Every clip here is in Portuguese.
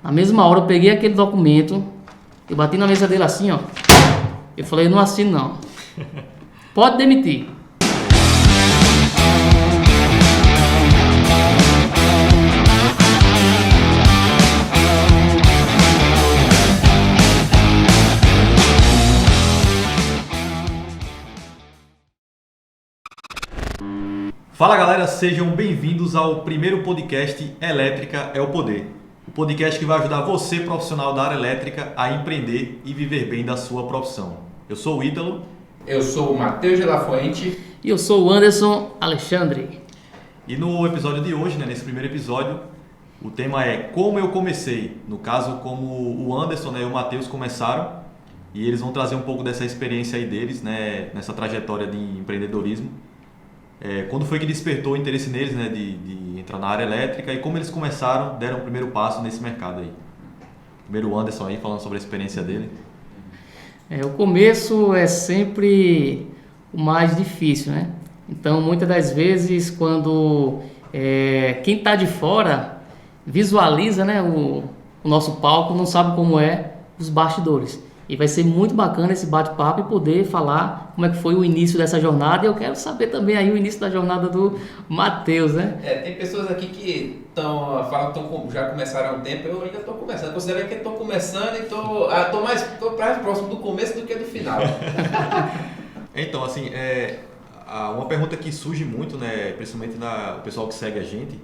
Na mesma hora eu peguei aquele documento, eu bati na mesa dele assim, ó. Eu falei, eu não assino não. Pode demitir. Fala galera, sejam bem-vindos ao primeiro podcast Elétrica é o Poder. O podcast que vai ajudar você, profissional da área elétrica, a empreender e viver bem da sua profissão. Eu sou o Ítalo. Eu sou o Matheus de La Fuente. E eu sou o Anderson Alexandre. E no episódio de hoje, nesse primeiro episódio, o tema é como eu comecei. No caso, como o Anderson e o Matheus começaram. E eles vão trazer um pouco dessa experiência aí deles, nessa trajetória de empreendedorismo. Quando foi que despertou o interesse neles, de entrar na área elétrica e como eles começaram, deram o primeiro passo nesse mercado aí. Primeiro o Anderson aí, falando sobre a experiência dele. O começo é sempre o mais difícil, né? Então, muitas das vezes, quando quem está de fora visualiza, né, o nosso palco, não sabe como é os bastidores. E vai ser muito bacana esse bate-papo e poder falar como é que foi o início dessa jornada. E eu quero saber também aí o início da jornada do Matheus, né? Tem pessoas aqui que falam que já começaram há um tempo. Eu ainda estou começando. Eu considero que estou começando e estou mais próximo do começo do que do final. Então, assim, uma pergunta que surge muito, né, principalmente o pessoal que segue a gente,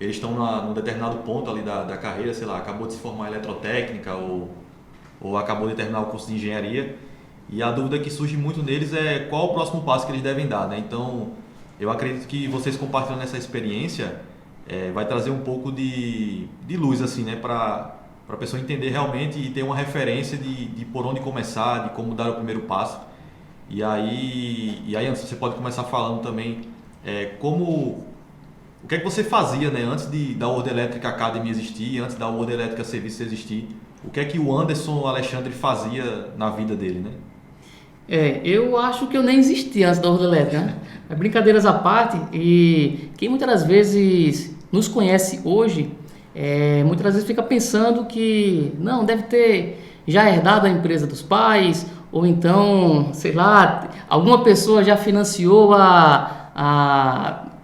eles estão num determinado ponto ali da carreira, sei lá, acabou de se formar em eletrotécnica ou acabou de terminar o curso de engenharia, e a dúvida que surge muito neles é qual o próximo passo que eles devem dar, né? Então, eu acredito que vocês compartilhando essa experiência vai trazer um pouco de luz, assim, né? Para a pessoa entender realmente e ter uma referência de por onde começar, de como dar o primeiro passo. E aí Anderson, você pode começar falando também o que é que você fazia, né, antes da World Electric Academy existir, antes da World Electric Serviços existir? O que é que o Anderson Alexandre fazia na vida dele, né? Eu acho que eu nem existia antes da World Electric, né? Brincadeiras à parte, e quem muitas das vezes nos conhece hoje, muitas das vezes fica pensando que não, deve ter já herdado a empresa dos pais, ou então, sei lá, alguma pessoa já financiou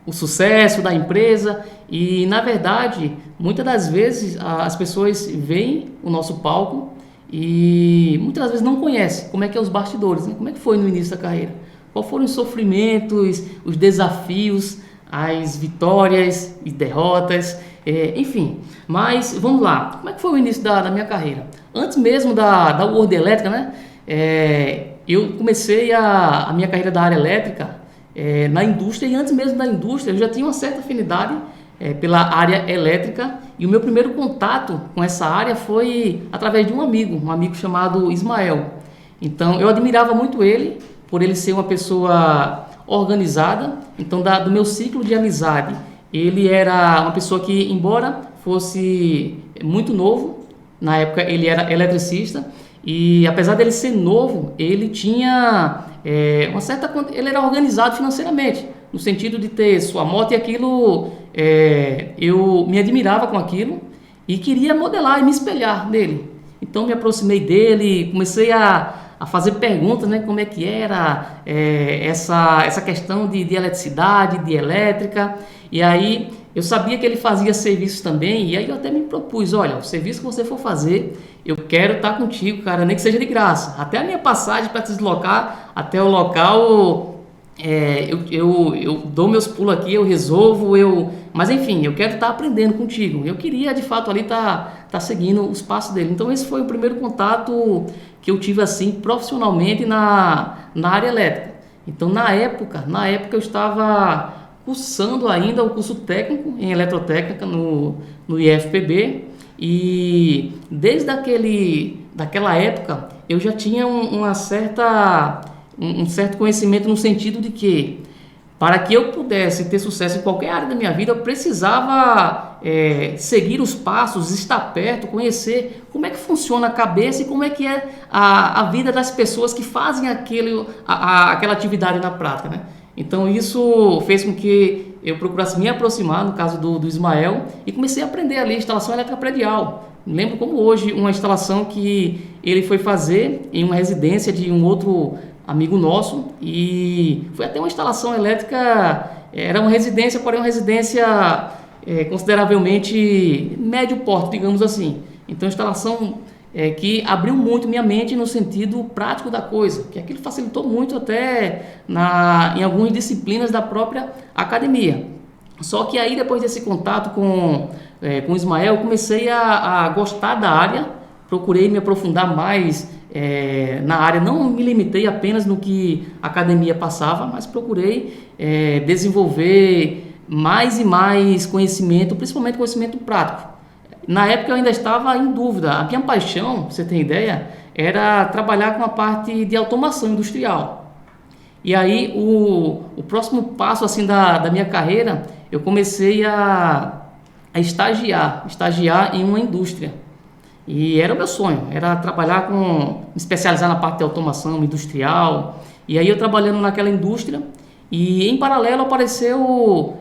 o sucesso da empresa. E na verdade, muitas das vezes as pessoas veem o nosso palco e muitas das vezes não conhecem como é que é os bastidores, né? Como é que foi no início da carreira, quais foram os sofrimentos, os desafios, as vitórias e derrotas, enfim. Mas vamos lá, como é que foi o início da minha carreira? Antes mesmo da World Elétrica, né? Eu comecei a minha carreira da área elétrica na indústria, e antes mesmo da indústria eu já tinha uma certa afinidade pela área elétrica, e o meu primeiro contato com essa área foi através de um amigo chamado Ismael. Então eu admirava muito ele, por ele ser uma pessoa organizada. Então do meu ciclo de amizade, ele era uma pessoa que, embora fosse muito novo, na época ele era eletricista, e apesar dele ser novo, ele tinha ele era organizado financeiramente, no sentido de ter sua moto, e aquilo, eu me admirava com aquilo e queria modelar e me espelhar nele. Então me aproximei dele, comecei a fazer perguntas, né, como é que era essa questão de eletricidade, de elétrica. E aí eu sabia que ele fazia serviços também, e aí eu até me propus, olha, o serviço que você for fazer, eu quero estar contigo, cara, nem que seja de graça. Até a minha passagem para te deslocar até o local, eu dou meus pulos aqui, eu resolvo, mas enfim, eu quero estar aprendendo contigo. Eu queria, de fato, ali estar seguindo os passos dele. Então esse foi o primeiro contato que eu tive, assim, profissionalmente na área elétrica. Então na época eu estava cursando ainda o curso técnico em eletrotécnica no IFPB, e desde daquela época eu já tinha um certo conhecimento, no sentido de que, para que eu pudesse ter sucesso em qualquer área da minha vida, eu precisava seguir os passos, estar perto, conhecer como é que funciona a cabeça e como é que é a vida das pessoas que fazem aquela atividade na prática, né? Então isso fez com que eu procurasse me aproximar, no caso do Ismael, e comecei a aprender ali instalação elétrica predial. Lembro como hoje uma instalação que ele foi fazer em uma residência de um outro amigo nosso, e foi até uma instalação elétrica, era uma residência, porém uma residência consideravelmente médio porte, digamos assim. Então, instalação que abriu muito minha mente no sentido prático da coisa, que aquilo facilitou muito até em algumas disciplinas da própria academia. Só que aí, depois desse contato com o Ismael, eu comecei a gostar da área, procurei me aprofundar mais na área, não me limitei apenas no que a academia passava, mas procurei desenvolver mais e mais conhecimento, principalmente conhecimento prático. Na época eu ainda estava em dúvida. A minha paixão, pra você ter ideia, era trabalhar com a parte de automação industrial. E aí o próximo passo assim da minha carreira, eu comecei a estagiar em uma indústria. E era o meu sonho, era trabalhar me especializar na parte de automação industrial. E aí eu trabalhando naquela indústria, e em paralelo apareceu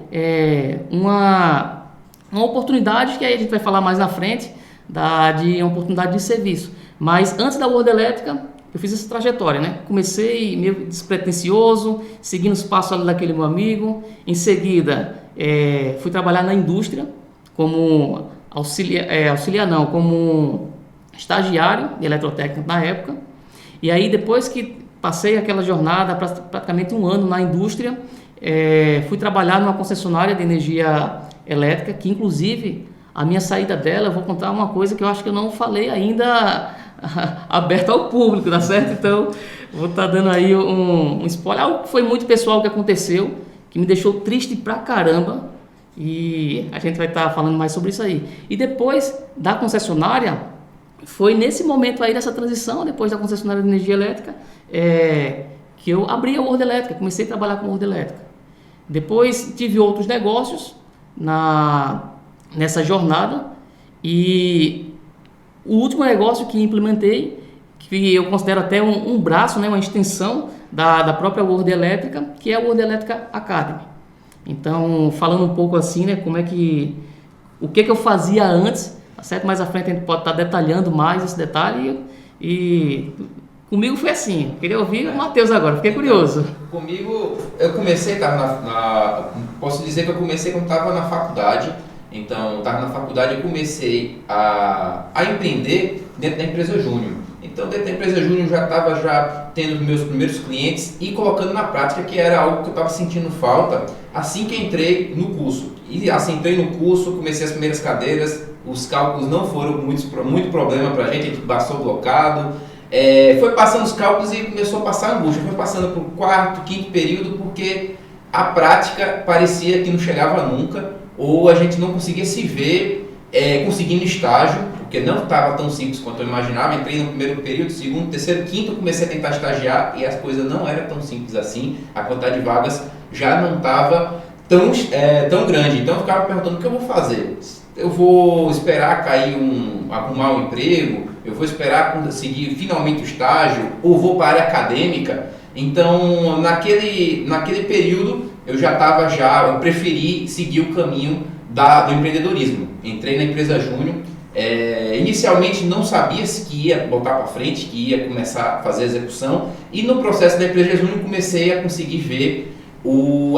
uma oportunidade, que aí a gente vai falar mais na frente, de uma oportunidade de serviço. Mas antes da World Elétrica, eu fiz essa trajetória, né? Comecei meio despretensioso, seguindo os passos ali daquele meu amigo. Em seguida, fui trabalhar na indústria, como como estagiário de eletrotécnico na época. E aí, depois que passei aquela jornada, praticamente um ano na indústria, fui trabalhar numa concessionária de energia elétrica, que inclusive a minha saída dela, eu vou contar uma coisa que eu acho que eu não falei ainda aberto ao público, tá certo? Então, vou estar dando aí um spoiler, algo que foi muito pessoal que aconteceu, que me deixou triste pra caramba, e a gente vai estar falando mais sobre isso aí. E depois da concessionária, foi nesse momento aí dessa transição, depois da concessionária de energia elétrica, que eu abri a World Elétrica, comecei a trabalhar com a World Elétrica. Depois tive outros negócios nessa jornada, e o último negócio que implementei, que eu considero até um braço, né, uma extensão da própria World Elétrica, que é a World Elétrica Academy. Então, falando um pouco assim, né, o que eu fazia antes, tá certo? Mais à frente a gente pode estar detalhando mais esse detalhe, e comigo foi assim. Eu queria ouvir o Matheus agora, fiquei curioso. Comigo, eu comecei, posso dizer que eu comecei quando estava na faculdade. Então, estava na faculdade e comecei a empreender dentro da empresa Júnior. Então, dentro da empresa Júnior, eu já estava tendo meus primeiros clientes e colocando na prática, que era algo que eu estava sentindo falta assim que entrei no curso. E assim, entrei no curso, comecei as primeiras cadeiras, os cálculos não foram muito problema para a gente passou blocado. Foi passando os cálculos e começou a passar angústia. Foi passando para o quarto, quinto período, porque a prática parecia que não chegava nunca, ou a gente não conseguia se ver conseguindo estágio, porque não estava tão simples quanto eu imaginava. Entrei no primeiro período, segundo, terceiro, quinto, comecei a tentar estagiar e as coisas não eram tão simples assim. A quantidade de vagas já não estava tão grande. Então eu ficava perguntando: o que eu vou fazer? Eu vou esperar arrumar um emprego? Eu vou esperar conseguir finalmente o estágio? Ou vou para a área acadêmica? Então, naquele período, eu preferi seguir o caminho do empreendedorismo. Entrei na empresa Júnior. Inicialmente não sabia se que ia botar para frente, que ia começar a fazer a execução, e no processo da empresa Júnior comecei a conseguir ver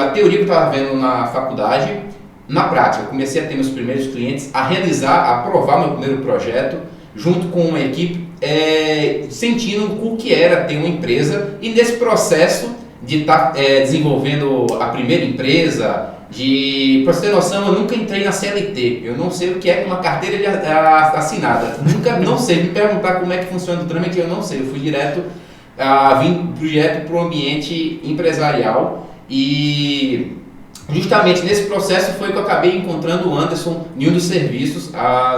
a teoria que eu estava vendo na faculdade na prática. Eu comecei a ter meus primeiros clientes, a aprovar meu primeiro projeto junto com uma equipe, sentindo o que era ter uma empresa, e nesse processo de estar desenvolvendo a primeira empresa. Pra você ter noção, eu nunca entrei na CLT, eu não sei o que é uma carteira assinada, não sei, me perguntar como é que funciona o trâmite, eu não sei, eu fui vim direto para o ambiente empresarial, e justamente nesse processo foi que eu acabei encontrando o Anderson em um dos serviços.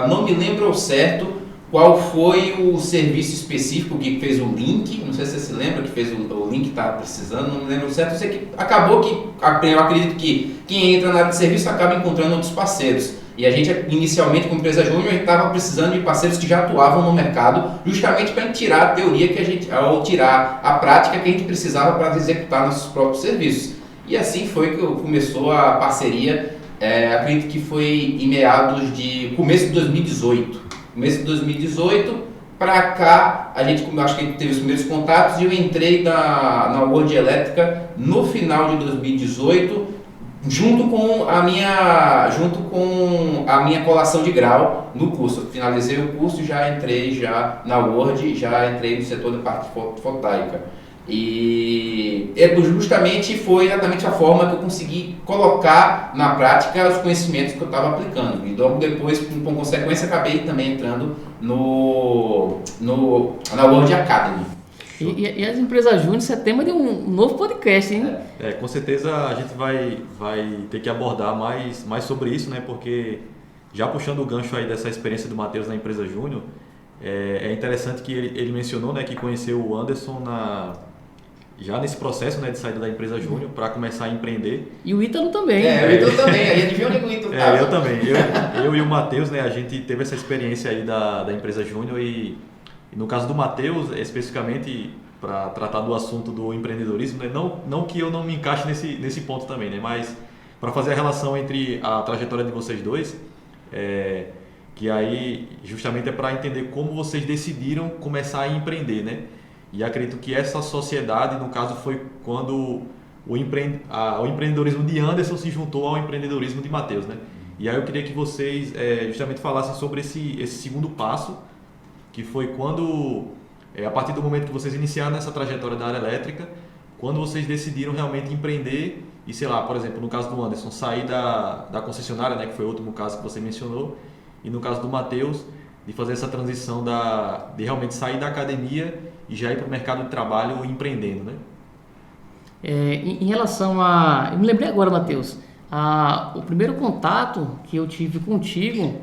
Não me lembro ao certo qual foi o serviço específico que fez o link, não sei se você se lembra, que fez o link que estava precisando, não me lembro certo. Eu sei que acabou eu acredito que quem entra na área de serviço acaba encontrando outros parceiros. E a gente, inicialmente, como empresa Júnior, estava precisando de parceiros que já atuavam no mercado, justamente para tirar a teoria ou tirar a prática que a gente precisava para executar nossos próprios serviços. E assim foi que começou a parceria, acredito que foi em meados de começo de 2018. Começo de 2018 para cá, acho que teve os primeiros contatos e eu entrei na World Elétrica no final de 2018, junto com a minha colação de grau no curso. Eu finalizei o curso e já entrei na World, já entrei no setor da parte fotovoltaica. E justamente foi exatamente a forma que eu consegui colocar na prática os conhecimentos que eu estava aplicando. E logo depois, por consequência, acabei também entrando na World Academy. E as empresas júnior, isso é tema de um novo podcast, hein? Com certeza a gente vai ter que abordar mais sobre isso, né? Porque já puxando o gancho aí dessa experiência do Matheus na empresa júnior, é interessante que ele mencionou, né, que conheceu o Anderson já nesse processo, né, de saída da empresa júnior para começar a empreender. E o Ítalo também. O Ítalo também. Aí adivinha onde o Ítalo estava? Eu também. Eu e o Matheus, né, a gente teve essa experiência aí da empresa júnior e no caso do Matheus, especificamente para tratar do assunto do empreendedorismo, né, não que eu não me encaixe nesse ponto também, né, mas para fazer a relação entre a trajetória de vocês dois, que aí justamente é para entender como vocês decidiram começar a empreender, né? E acredito que essa sociedade, no caso, foi quando o empreendedorismo de Anderson se juntou ao empreendedorismo de Matheus, né? E aí eu queria que vocês justamente falassem sobre esse segundo passo, que foi quando, a partir do momento que vocês iniciaram essa trajetória da área elétrica, quando vocês decidiram realmente empreender e, sei lá, por exemplo, no caso do Anderson, sair da concessionária, né, que foi o último caso que você mencionou, e no caso do Matheus, de fazer essa transição de realmente sair da academia e já ir para o mercado de trabalho empreendendo, né? Em relação eu me lembrei agora, Matheus, o primeiro contato que eu tive contigo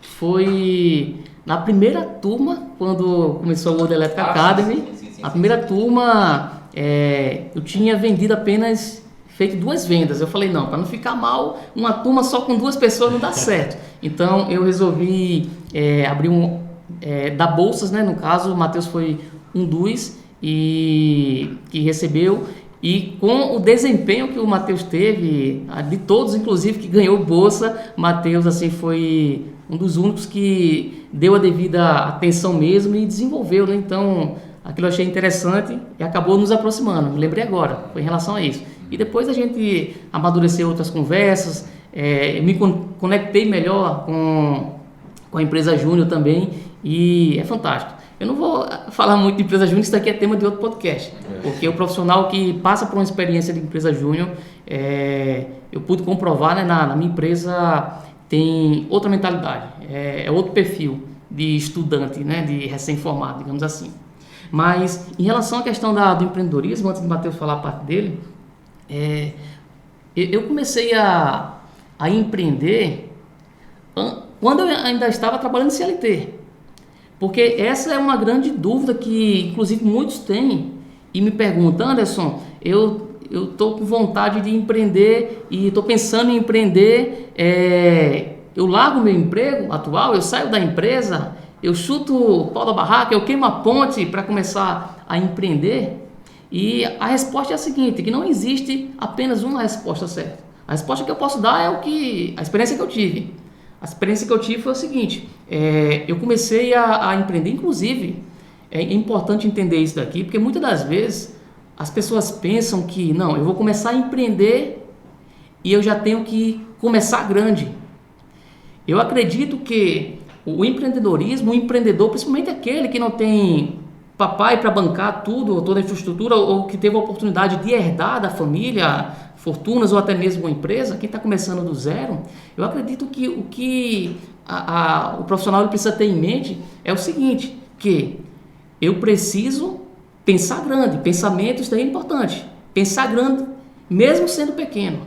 foi na primeira turma, quando começou a World Electric Academy. Sim. A primeira turma, eu tinha vendido feito 2 vendas. Eu falei, não, para não ficar mal, uma turma só com 2 pessoas não dá certo. Então eu resolvi abrir dar bolsas, né? No caso, o Matheus foi um dos que recebeu, e com o desempenho que o Matheus teve, de todos inclusive que ganhou bolsa, Matheus assim foi um dos únicos que deu a devida atenção mesmo e desenvolveu, né? Então aquilo eu achei interessante e acabou nos aproximando. Me lembrei agora, foi em relação a isso. E depois a gente amadureceu outras conversas, me conectei melhor com a empresa júnior também, e é fantástico. Eu não vou falar muito de empresa júnior, isso daqui é tema de outro podcast, porque o profissional que passa por uma experiência de empresa júnior, eu pude comprovar, né, na minha empresa tem outra mentalidade, é outro perfil de estudante, né, de recém-formado, digamos assim. Mas em relação à questão do empreendedorismo, antes de o Matheus falar a parte dele, eu comecei a empreender quando eu ainda estava trabalhando em CLT. Porque essa é uma grande dúvida que, inclusive, muitos têm e me perguntam, Anderson, eu estou com vontade de empreender e estou pensando em empreender, eu largo meu emprego atual, eu saio da empresa, eu chuto o pau da barraca, eu queimo a ponte para começar a empreender? E a resposta é a seguinte, que não existe apenas uma resposta certa. A resposta que eu posso dar é a experiência que eu tive. A experiência que eu tive foi o seguinte, eu comecei a empreender, inclusive, é importante entender isso daqui, porque muitas das vezes as pessoas pensam que, não, eu vou começar a empreender e eu já tenho que começar grande. Eu acredito que o empreendedorismo, o empreendedor, principalmente aquele que não tem papai para bancar tudo, toda a infraestrutura, ou que teve a oportunidade de herdar da família fortunas ou até mesmo uma empresa, quem está começando do zero, eu acredito que o que o profissional precisa ter em mente é o seguinte, que eu preciso pensar grande, pensamento, isso daí é importante, pensar grande, mesmo sendo pequeno.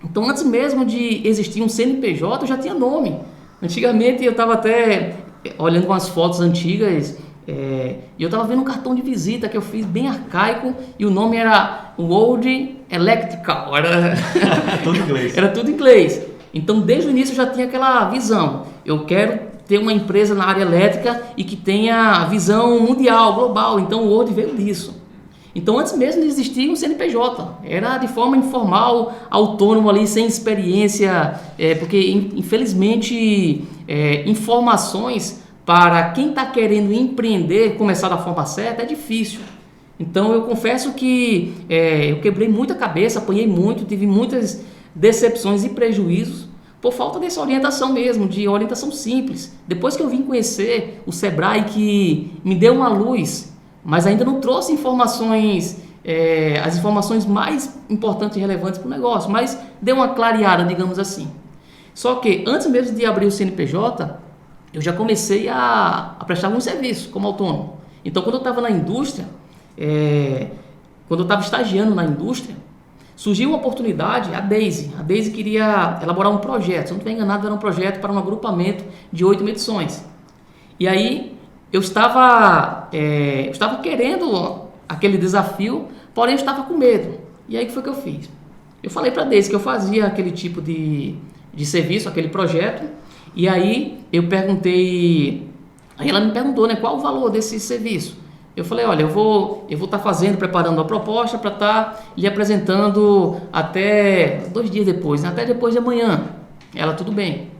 Então, antes mesmo de existir um CNPJ, eu já tinha nome. Antigamente, eu estava até olhando umas fotos antigas, e eu estava vendo um cartão de visita que eu fiz bem arcaico e o nome era World Electrical, era tudo inglês. Era tudo inglês. Então, desde o início eu já tinha aquela visão. Eu quero ter uma empresa na área elétrica e que tenha visão mundial, global. Então, o World veio disso. Então, antes mesmo de existir um CNPJ, era de forma informal, autônomo ali, sem experiência, porque infelizmente informações para quem está querendo empreender, começar da forma certa, é difícil. Então, eu confesso que eu quebrei muita cabeça, apanhei muito, tive muitas decepções e prejuízos por falta dessa orientação mesmo, de orientação simples. Depois que eu vim conhecer o Sebrae, que me deu uma luz, mas ainda não trouxe informações, as informações mais importantes e relevantes para o negócio, mas deu uma clareada, digamos assim. Só que antes mesmo de abrir o CNPJ, eu já comecei a prestar alguns serviços como autônomo. Então, quando eu estava na indústria, quando eu estava estagiando na indústria, surgiu uma oportunidade, a Daisy queria elaborar um projeto, se eu não estiver enganado, era um projeto para um agrupamento de 8 medições. E aí eu estava querendo aquele desafio, porém eu estava com medo. E aí o que foi que eu fiz? Eu falei para a Daisy que eu fazia aquele tipo de serviço, aquele projeto, e aí eu perguntei, aí ela me perguntou, né, qual o valor desse serviço? Eu falei, olha, eu vou estar preparando uma proposta para estar lhe apresentando até 2 dias depois, né? Até depois de amanhã. Ela, tudo bem.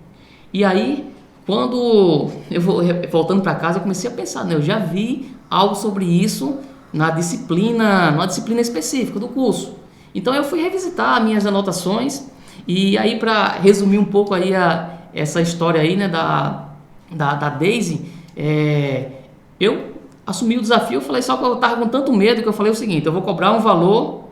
E aí, quando eu vou voltando para casa, eu comecei a pensar, né? Eu já vi algo sobre isso numa disciplina específica do curso. Então, eu fui revisitar minhas anotações e aí, para resumir um pouco aí essa história aí, né, da Daisy, eu assumi o desafio, eu falei, só que eu estava com tanto medo que eu falei o seguinte, eu vou cobrar um valor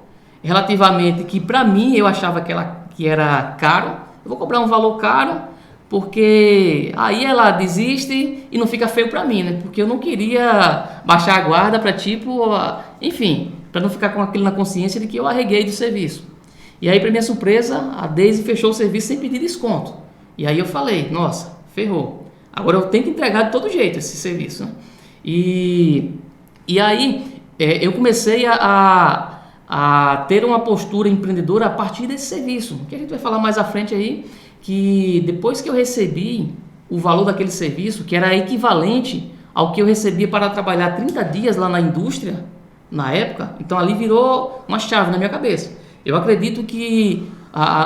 relativamente que para mim eu achava que era caro, eu vou cobrar um valor caro, porque aí ela desiste e não fica feio para mim, né? Porque eu não queria baixar a guarda para enfim, para não ficar com aquilo na consciência de que eu arreguei do serviço. E aí, para minha surpresa, a Daisy fechou o serviço sem pedir desconto. E aí eu falei, nossa, ferrou. Agora eu tenho que entregar de todo jeito esse serviço, né? E aí eu comecei a ter uma postura empreendedora a partir desse serviço, que a gente vai falar mais à frente aí, que depois que eu recebi o valor daquele serviço, que era equivalente ao que eu recebia para trabalhar 30 dias lá na indústria, na época, então ali virou uma chave na minha cabeça. Eu acredito que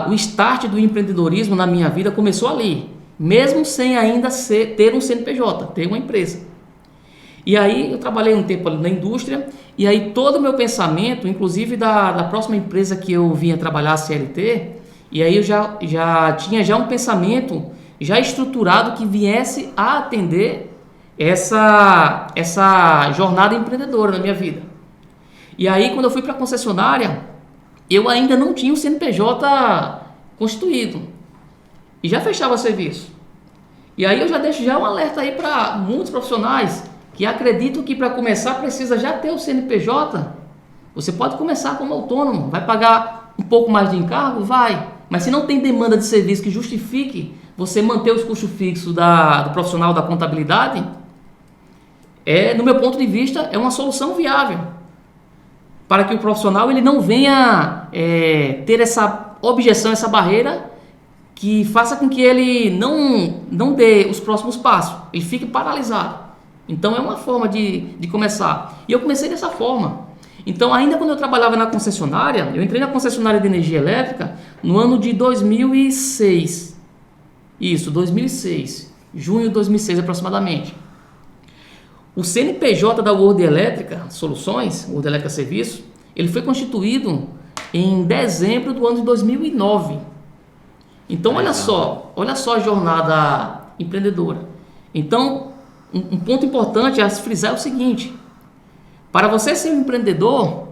o start do empreendedorismo na minha vida começou ali, mesmo sem ainda ter um CNPJ, ter uma empresa. E aí eu trabalhei um tempo ali na indústria, e aí todo o meu pensamento, inclusive da próxima empresa que eu vinha trabalhar, a CLT, e aí eu já tinha um pensamento já estruturado que viesse a atender essa jornada empreendedora na minha vida. E aí quando eu fui para a concessionária, eu ainda não tinha o CNPJ constituído, e já fechava serviço. E aí eu já deixo um alerta aí para muitos profissionais que acreditam que para começar precisa já ter o CNPJ. Você pode começar como autônomo, vai pagar um pouco mais de encargo? Vai. Mas se não tem demanda de serviço que justifique você manter os custos fixos do profissional da contabilidade, no meu ponto de vista, é uma solução viável para que o profissional ele não venha ter essa objeção, essa barreira que faça com que ele não dê os próximos passos, ele fique paralisado. Então é uma forma de começar. E eu comecei dessa forma. Então, ainda quando eu trabalhava na concessionária, eu entrei na concessionária de energia elétrica no ano de 2006. Isso, 2006. Junho de 2006 aproximadamente. O CNPJ da World Elétrica Soluções, World Elétrica Serviço, ele foi constituído em dezembro do ano de 2009. Então, olha só a jornada empreendedora. Então, um ponto importante a se frisar é o seguinte: para você ser um empreendedor,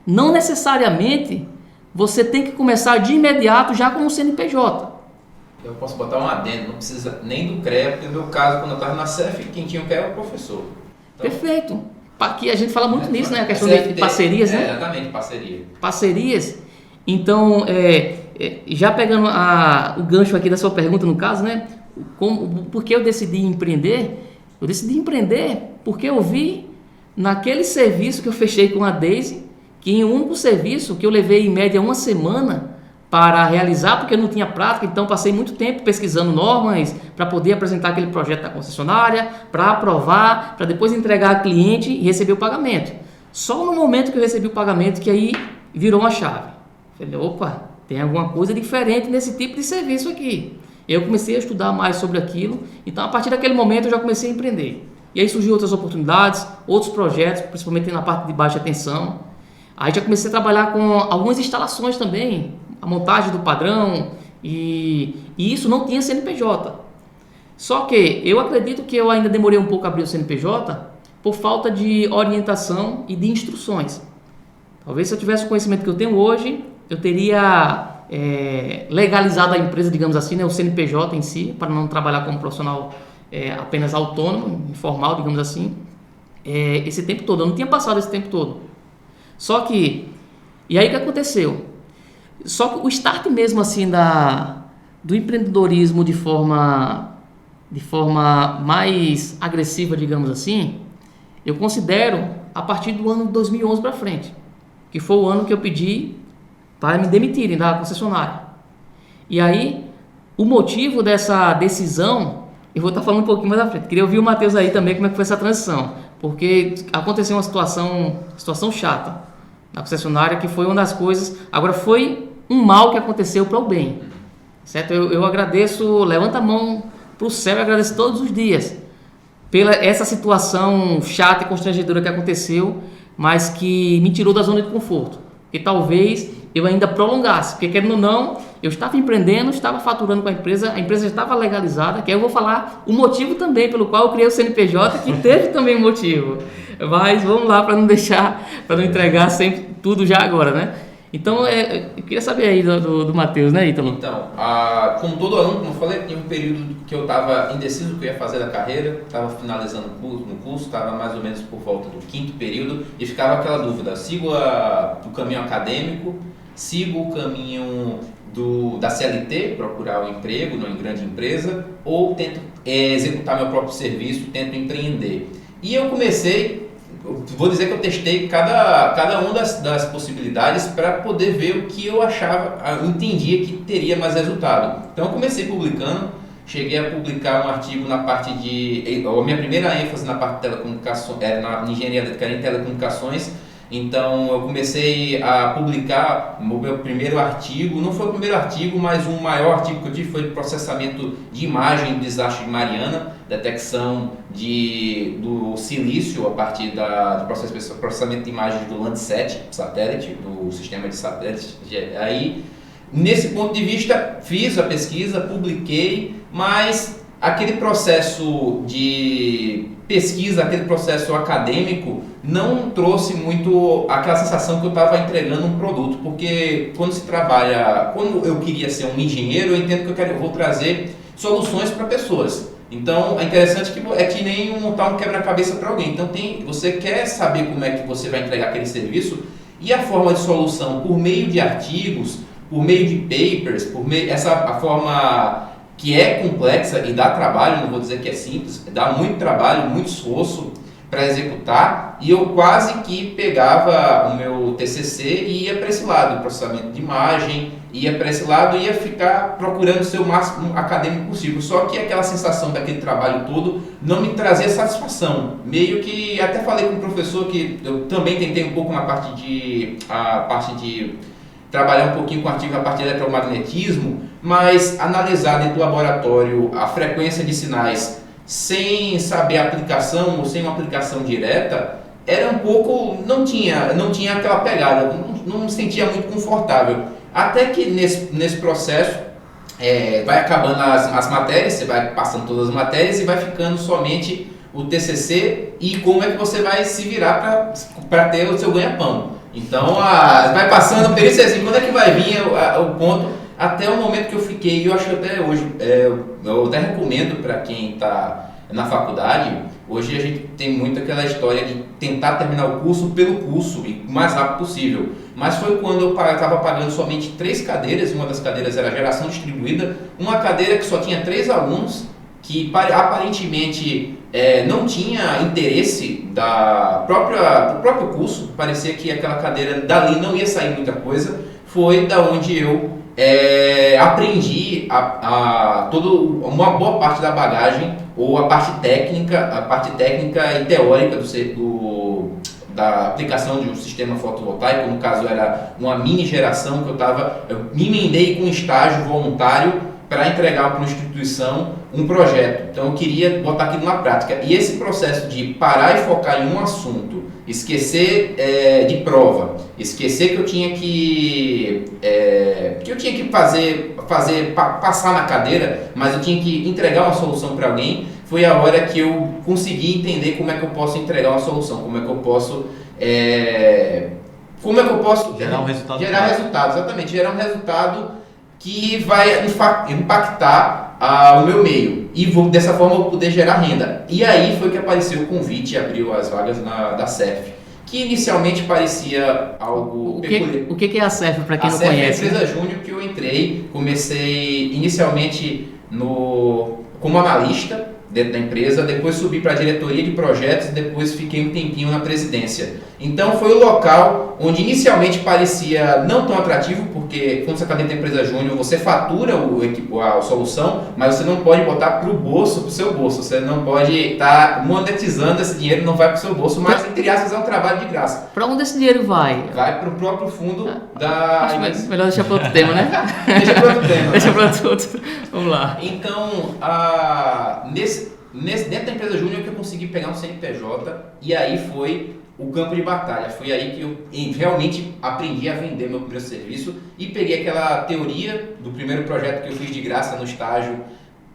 não necessariamente você tem que começar de imediato já com um CNPJ. Eu posso botar um adendo, não precisa nem do CREA, porque no meu caso, quando eu estava na CEF, quem tinha o CREA era o professor. Então, perfeito. Aqui a gente fala muito nisso, né? A questão de parcerias, né? Exatamente, parceria. Parcerias. Então, já pegando o gancho aqui da sua pergunta, no caso, né? Por que eu decidi empreender? Eu decidi empreender porque eu vi naquele serviço que eu fechei com a Daisy, que em um único serviço, que eu levei em média 1 semana para realizar, porque eu não tinha prática, então passei muito tempo pesquisando normas para poder apresentar aquele projeto da concessionária, para aprovar, para depois entregar ao cliente e receber o pagamento. Só no momento que eu recebi o pagamento que aí virou uma chave. Falei, opa, tem alguma coisa diferente nesse tipo de serviço aqui. Eu comecei a estudar mais sobre aquilo, então a partir daquele momento eu já comecei a empreender. E aí surgiu outras oportunidades, outros projetos, principalmente na parte de baixa tensão. Aí já comecei a trabalhar com algumas instalações também, a montagem do padrão, e isso não tinha CNPJ. Só que eu acredito que eu ainda demorei um pouco a abrir o CNPJ por falta de orientação e de instruções. Talvez se eu tivesse o conhecimento que eu tenho hoje, eu teria legalizado a empresa, digamos assim, né, o CNPJ em si, para não trabalhar como profissional apenas autônomo, informal, digamos assim, esse tempo todo. Eu não tinha passado esse tempo todo. Só que, e aí o que aconteceu? Só que o start mesmo assim do empreendedorismo de forma mais agressiva, digamos assim, eu considero a partir do ano de 2011 para frente, que foi o ano que eu pedi para me demitirem da concessionária. E aí, o motivo dessa decisão, eu vou estar falando um pouquinho mais à frente. Queria ouvir o Matheus aí também, como é que foi essa transição, porque aconteceu uma situação chata na concessionária, que foi uma das coisas, agora foi um mal que aconteceu para o bem, certo? Eu agradeço, levanto a mão para o céu e agradeço todos os dias pela essa situação chata e constrangedora que aconteceu, mas que me tirou da zona de conforto, que talvez eu ainda prolongasse, porque querendo ou não, eu estava empreendendo, estava faturando com a empresa já estava legalizada, que aí eu vou falar o motivo também pelo qual eu criei o CNPJ, que teve também um motivo, mas vamos lá para não entregar sempre tudo já agora, né? Então, eu queria saber aí do Matheus, né, Ítalo? Então, como todo aluno, como eu falei, tinha um período que eu estava indeciso do que eu ia fazer da carreira, estava finalizando o curso, estava mais ou menos por volta do 5º período, e ficava aquela dúvida, sigo o caminho acadêmico, sigo o caminho da CLT, procurar um emprego em grande empresa, ou tento executar meu próprio serviço, tento empreender. E eu vou dizer que eu testei cada uma das possibilidades para poder ver o que eu entendia que teria mais resultado. Então eu comecei publicando, cheguei a publicar um artigo na parte a minha primeira ênfase na parte de telecomunicações, na engenharia elétrica em telecomunicações. Então eu comecei a publicar o meu primeiro artigo, não foi o primeiro artigo, mas o maior artigo que eu tive foi de processamento de imagem do desastre de Mariana, detecção do silício a partir do processamento de imagens do Landsat, satélite, do sistema de satélites. Aí, nesse ponto de vista, fiz a pesquisa, publiquei, mas aquele processo de pesquisa, aquele processo acadêmico, não trouxe muito aquela sensação que eu estava entregando um produto, porque quando eu queria ser um engenheiro, eu entendo que eu vou trazer soluções para pessoas. Então, é interessante que é que nem montar um quebra-cabeça para alguém. Então, você quer saber como é que você vai entregar aquele serviço, e a forma de solução por meio de artigos, por meio de papers, a forma que é complexa e dá trabalho, não vou dizer que é simples, dá muito trabalho, muito esforço para executar, e eu quase que pegava o meu TCC e ia para esse lado, processamento de imagem, ia para esse lado e ia ficar procurando ser o máximo acadêmico possível, só que aquela sensação daquele trabalho todo não me trazia satisfação, meio que até falei com o professor que eu também tentei um pouco na parte de trabalhar um pouquinho com artigo na parte de eletromagnetismo, mas analisar dentro do laboratório a frequência de sinais sem saber a aplicação ou sem uma aplicação direta, era um pouco, não tinha aquela pegada, não me sentia muito confortável. Até que nesse processo vai acabando as matérias, você vai passando todas as matérias e vai ficando somente o TCC e como é que você vai se virar para ter o seu ganha-pão. Então, vai passando o período assim, quando é que vai vir o ponto, até o momento que eu fiquei, eu acho que até hoje, eu até recomendo para quem está na faculdade, hoje a gente tem muito aquela história de tentar terminar o curso pelo curso e o mais rápido possível. Mas foi quando eu estava pagando somente 3 cadeiras, uma das cadeiras era geração distribuída, uma cadeira que só tinha 3 alunos, que aparentemente não tinha interesse do próprio curso, parecia que aquela cadeira dali não ia sair muita coisa, foi da onde eu aprendi uma boa parte da bagagem, ou a parte técnica e teórica da aplicação de um sistema fotovoltaico, no caso era uma mini geração que eu me emendei com um estágio voluntário para entregar para uma instituição um projeto. Então eu queria botar aquilo na prática. E esse processo de parar e focar em um assunto, esquecer de prova, esquecer que eu tinha que passar na cadeira, mas eu tinha que entregar uma solução para alguém, foi a hora que eu consegui entender como é que eu posso entregar uma solução, como é que eu posso gerar um resultado. Gerar um resultado que vai impactar o meu meio e dessa forma eu poder gerar renda. E aí foi que apareceu o convite e abriu as vagas da CERF, que inicialmente parecia algo peculiar. O que é a CERF, para quem não CERF conhece? É a empresa júnior que eu entrei, comecei inicialmente como analista dentro da empresa, depois subi para a diretoria de projetos e depois fiquei um tempinho na presidência. Então foi o local onde inicialmente parecia não tão atrativo, porque quando você está dentro da empresa júnior, você fatura a solução, mas você não pode botar para o seu bolso, você não pode estar monetizando esse dinheiro, não vai para o seu bolso, mas entre aspas é um trabalho de graça. Para onde esse dinheiro vai? Vai para o próprio fundo da... Acho melhor deixar para outro tema, né? Deixa para outro tema. Deixa para outro. Vamos lá. Então, dentro da empresa júnior que eu consegui pegar um CNPJ e aí foi o campo de batalha. Foi aí que eu realmente aprendi a vender meu primeiro serviço e peguei aquela teoria do primeiro projeto que eu fiz de graça no estágio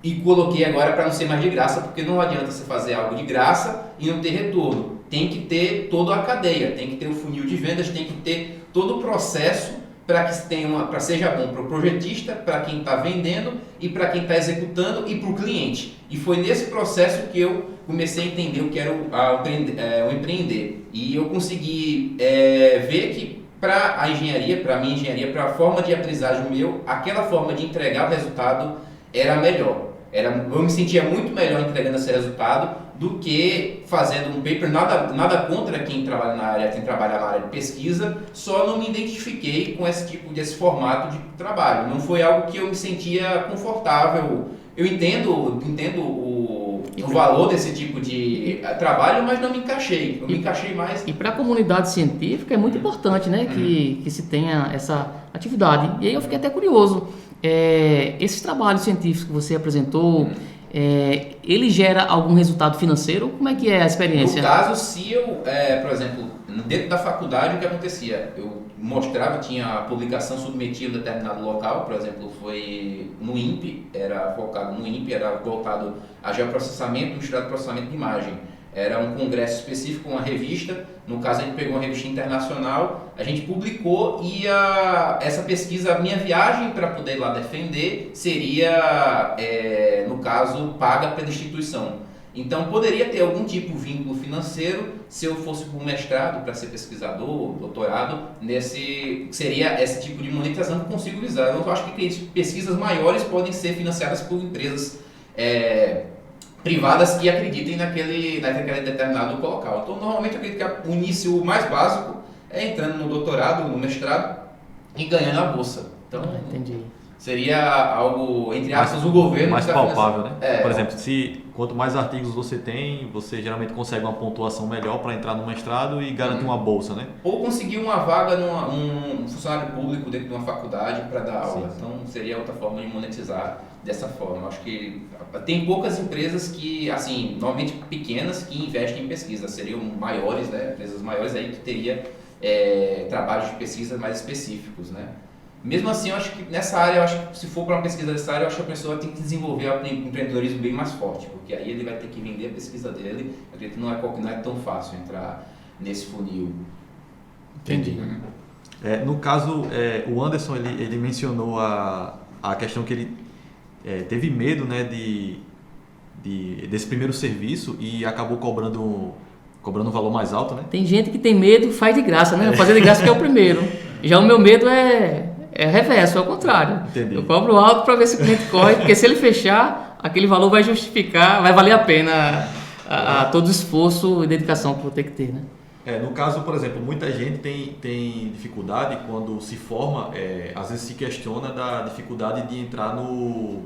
e coloquei agora para não ser mais de graça, porque não adianta você fazer algo de graça e não ter retorno. Tem que ter toda a cadeia, tem que ter o funil de vendas, tem que ter todo o processo para que seja bom para o projetista, para quem está vendendo e para quem está executando e para o cliente. E foi nesse processo que eu comecei a entender o que era o empreender. E eu consegui ver que para a engenharia, para a minha engenharia, para a forma de aprendizagem meu, aquela forma de entregar o resultado era melhor. Eu me sentia muito melhor entregando esse resultado do que fazendo um paper, nada contra quem trabalha na área de pesquisa, só não me identifiquei com desse formato de trabalho. Não foi algo que eu me sentia confortável. Eu entendo o valor desse tipo de trabalho, mas não me encaixei. Eu me encaixei mais. E para a comunidade científica é muito importante, né, que se tenha essa atividade. E aí eu fiquei até curioso. Esses trabalhos científicos que você apresentou, ele gera algum resultado financeiro? Como é que é a experiência? No caso, se eu, por exemplo, dentro da faculdade, o que acontecia? Eu mostrava, tinha a publicação submetida a determinado local, por exemplo, foi no INPE, era voltado a geoprocessamento, misturado processamento de imagem. Era um congresso específico, uma revista, no caso a gente pegou uma revista internacional, a gente publicou e essa pesquisa, a minha viagem para poder ir lá defender seria, no caso, paga pela instituição. Então poderia ter algum tipo de vínculo financeiro se eu fosse para um mestrado, para ser pesquisador, doutorado, seria esse tipo de monetização que eu consigo visar. Eu acho que pesquisas maiores podem ser financiadas por empresas privadas que acreditem naquele determinado local. Então, normalmente, eu acredito que o início mais básico é entrando no doutorado, no mestrado e ganhando a bolsa. Então, entendi. Seria algo, entre aspas, o governo... Mais palpável, né? Por exemplo, quanto mais artigos você tem, você geralmente consegue uma pontuação melhor para entrar no mestrado e garantir uma bolsa, né? Ou conseguir uma vaga um funcionário público dentro de uma faculdade para dar aula. Sim. Então, seria outra forma de monetizar dessa forma. Acho que tem poucas empresas que, assim, normalmente pequenas, que investem em pesquisa. Seriam maiores, né? Empresas maiores aí que teria trabalhos de pesquisa mais específicos, né? Mesmo assim, eu acho que nessa área, se for para uma pesquisa dessa área, eu acho que a pessoa tem que desenvolver o empreendedorismo bem mais forte, porque aí ele vai ter que vender a pesquisa dele. Eu acredito que não é tão fácil entrar nesse funil. Entendi. No caso, o Anderson, ele mencionou a questão que ele teve medo, né, desse primeiro serviço e acabou cobrando um valor mais alto, né? Tem gente que tem medo e faz de graça, né? Fazer de graça que é o primeiro. Já o meu medo é reverso, é o contrário. Entendi. Eu cobro alto para ver se o cliente corre, porque se ele fechar, aquele valor vai justificar, vai valer a pena todo o esforço e dedicação que eu vou ter que ter, né? No caso, por exemplo, muita gente tem dificuldade quando se forma, às vezes se questiona da dificuldade de entrar no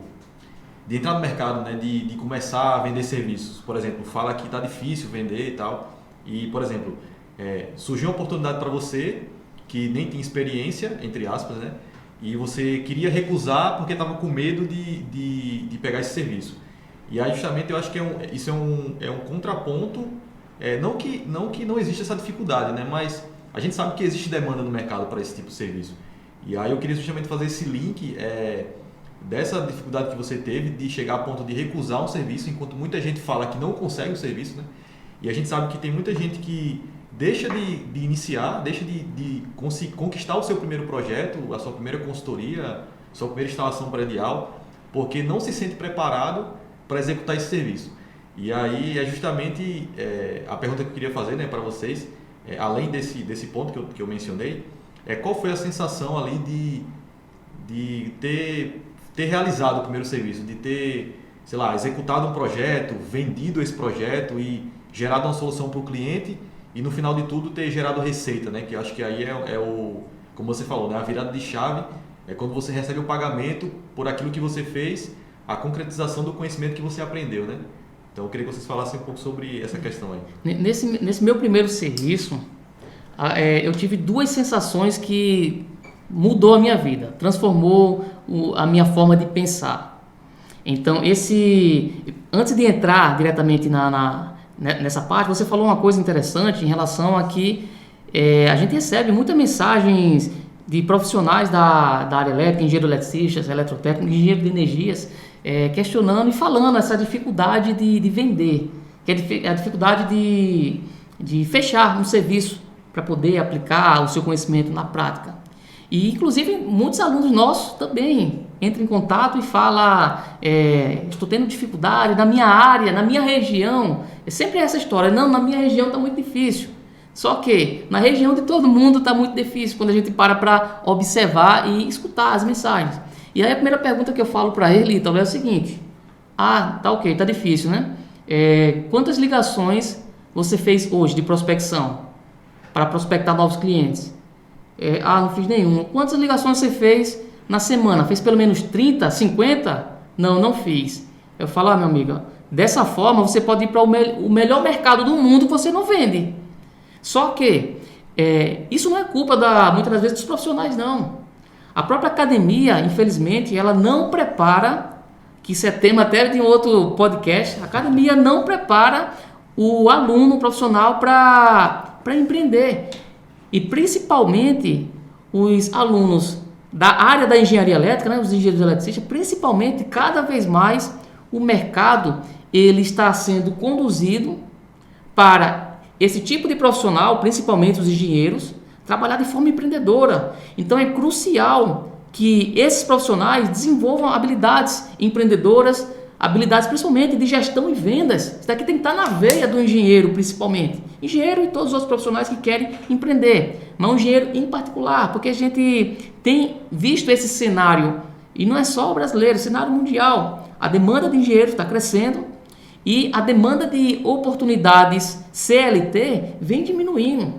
mercado, né? De começar a vender serviços. Por exemplo, fala que está difícil vender e tal. E, por exemplo, surgiu uma oportunidade para você que nem tinha experiência, entre aspas, né? E você queria recusar porque estava com medo de pegar esse serviço. E aí justamente eu acho que isso é um contraponto, não que não existe essa dificuldade, né? Mas a gente sabe que existe demanda no mercado para esse tipo de serviço. E aí eu queria justamente fazer esse link dessa dificuldade que você teve de chegar a ponto de recusar um serviço, enquanto muita gente fala que não consegue o serviço, né? E a gente sabe que tem muita gente que deixa de iniciar, deixa de conquistar o seu primeiro projeto, a sua primeira consultoria, a sua primeira instalação predial, porque não se sente preparado para executar esse serviço. E aí é justamente a pergunta que eu queria fazer, né, para vocês, além desse ponto que eu mencionei, qual foi a sensação ali de ter realizado o primeiro serviço, de ter, sei lá, executado um projeto, vendido esse projeto e gerado uma solução para o cliente e no final de tudo ter gerado receita, né? Que eu acho que aí como você falou, né? A virada de chave é quando você recebe o pagamento por aquilo que você fez, a concretização do conhecimento que você aprendeu, né? Então eu queria que vocês falassem um pouco sobre essa questão aí. Nesse meu primeiro serviço, eu tive duas sensações que mudou a minha vida, transformou a minha forma de pensar. Então, antes de entrar diretamente nessa parte, você falou uma coisa interessante em relação a que a gente recebe muitas mensagens de profissionais da área elétrica, engenheiros eletricistas, eletrotécnicos, engenheiros de energias, questionando e falando essa dificuldade de vender, que é a dificuldade de fechar um serviço para poder aplicar o seu conhecimento na prática. E, inclusive, muitos alunos nossos também entram em contato e falam, estou tendo dificuldade na minha área, na minha região. É sempre essa história, não, na minha região está muito difícil. Só que na região de todo mundo está muito difícil quando a gente para observar e escutar as mensagens. E aí a primeira pergunta que eu falo para ele, talvez, é o seguinte: tá ok, tá difícil, né? Quantas ligações você fez hoje de prospecção para prospectar novos clientes? Não fiz nenhuma. Quantas ligações você fez na semana? Fez pelo menos 30, 50? Não fiz. Eu falo, meu amigo, dessa forma você pode ir para o melhor mercado do mundo que você não vende. Só que isso não é culpa muitas das vezes dos profissionais, não. A própria academia, infelizmente, ela não prepara, que isso é tema até de um outro podcast, a academia não prepara o aluno profissional para empreender. E principalmente os alunos da área da engenharia elétrica, né, os engenheiros eletricistas, principalmente, cada vez mais o mercado ele está sendo conduzido para esse tipo de profissional, principalmente os engenheiros, trabalhar de forma empreendedora. Então é crucial que esses profissionais desenvolvam habilidades empreendedoras, habilidades principalmente de gestão e vendas. Isso daqui tem que estar na veia do engenheiro, principalmente. Engenheiro e todos os outros profissionais que querem empreender, mas um engenheiro em particular, porque a gente tem visto esse cenário, e não é só o brasileiro, é cenário mundial. A demanda de engenheiros está crescendo e a demanda de oportunidades CLT vem diminuindo.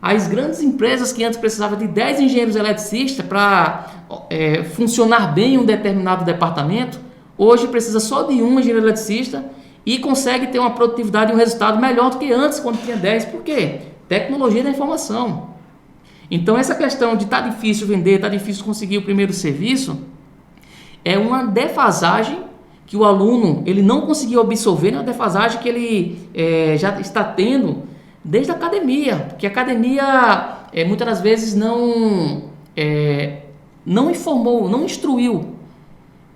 As grandes empresas que antes precisavam de 10 engenheiros eletricistas para funcionar bem em um determinado departamento, hoje precisa só de um engenheiro eletricista e consegue ter uma produtividade e um resultado melhor do que antes, quando tinha 10. Por quê? Tecnologia da informação. Então, essa questão de difícil vender, difícil conseguir o primeiro serviço, é uma defasagem que o aluno ele não conseguiu absorver, é uma defasagem que ele já está tendo desde a academia, porque a academia muitas das vezes não informou, não instruiu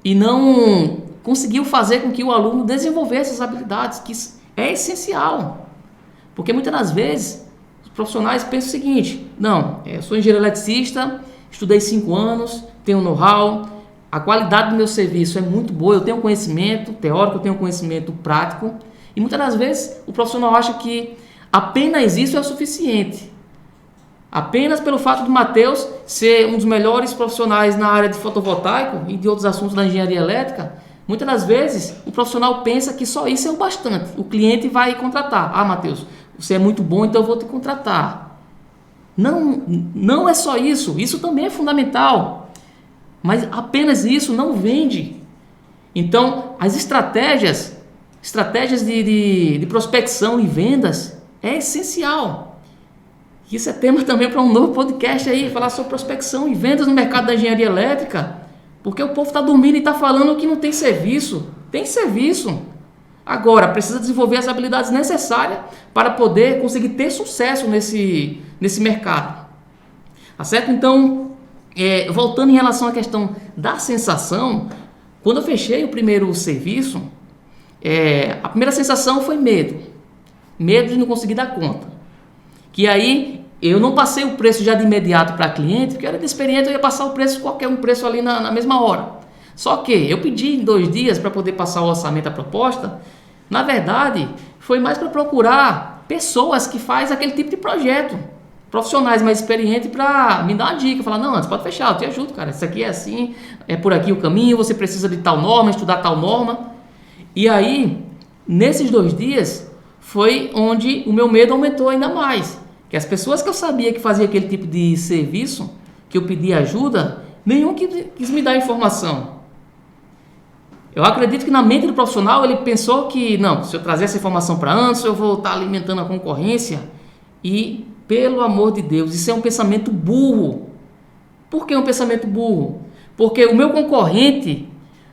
e não conseguiu fazer com que o aluno desenvolvesse essas habilidades, que é essencial. Porque muitas das vezes os profissionais pensam o seguinte: não, eu sou engenheiro eletricista, estudei 5 anos, tenho know-how, a qualidade do meu serviço é muito boa, eu tenho conhecimento teórico, eu tenho conhecimento prático, e muitas das vezes o profissional acha que apenas isso é o suficiente. Apenas pelo fato do Matheus ser um dos melhores profissionais na área de fotovoltaico e de outros assuntos da engenharia elétrica, muitas das vezes o profissional pensa que só isso é o bastante. O cliente vai contratar. Matheus, você é muito bom, então eu vou te contratar. Não é só isso. Isso também é fundamental. Mas apenas isso não vende. Então, as estratégias de prospecção e vendas é essencial. Isso é tema também para um novo podcast aí, falar sobre prospecção e vendas no mercado da engenharia elétrica, porque o povo está dormindo e está falando que não tem serviço. Tem serviço. Agora, precisa desenvolver as habilidades necessárias para poder conseguir ter sucesso nesse mercado. Tá certo? Então, voltando em relação à questão da sensação, quando eu fechei o primeiro serviço, a primeira sensação foi medo. Medo de não conseguir dar conta. Que aí, eu não passei o preço já de imediato para cliente, porque eu era inexperiente, eu ia passar o preço, qualquer um preço ali na mesma hora. Só que eu pedi em 2 dias para poder passar o orçamento, a proposta. Na verdade, foi mais para procurar pessoas que fazem aquele tipo de projeto, profissionais mais experientes, para me dar uma dica, falar, não, antes pode fechar, eu te ajudo, cara, isso aqui é assim, é por aqui o caminho, você precisa de tal norma, estudar tal norma. E aí, nesses 2 dias, foi onde o meu medo aumentou ainda mais, que as pessoas que eu sabia que faziam aquele tipo de serviço, que eu pedi ajuda, nenhum quis me dar informação. Eu acredito que na mente do profissional ele pensou que, não, se eu trazer essa informação para antes, eu vou estar alimentando a concorrência. E, pelo amor de Deus, isso é um pensamento burro. Por que um pensamento burro? Porque o meu concorrente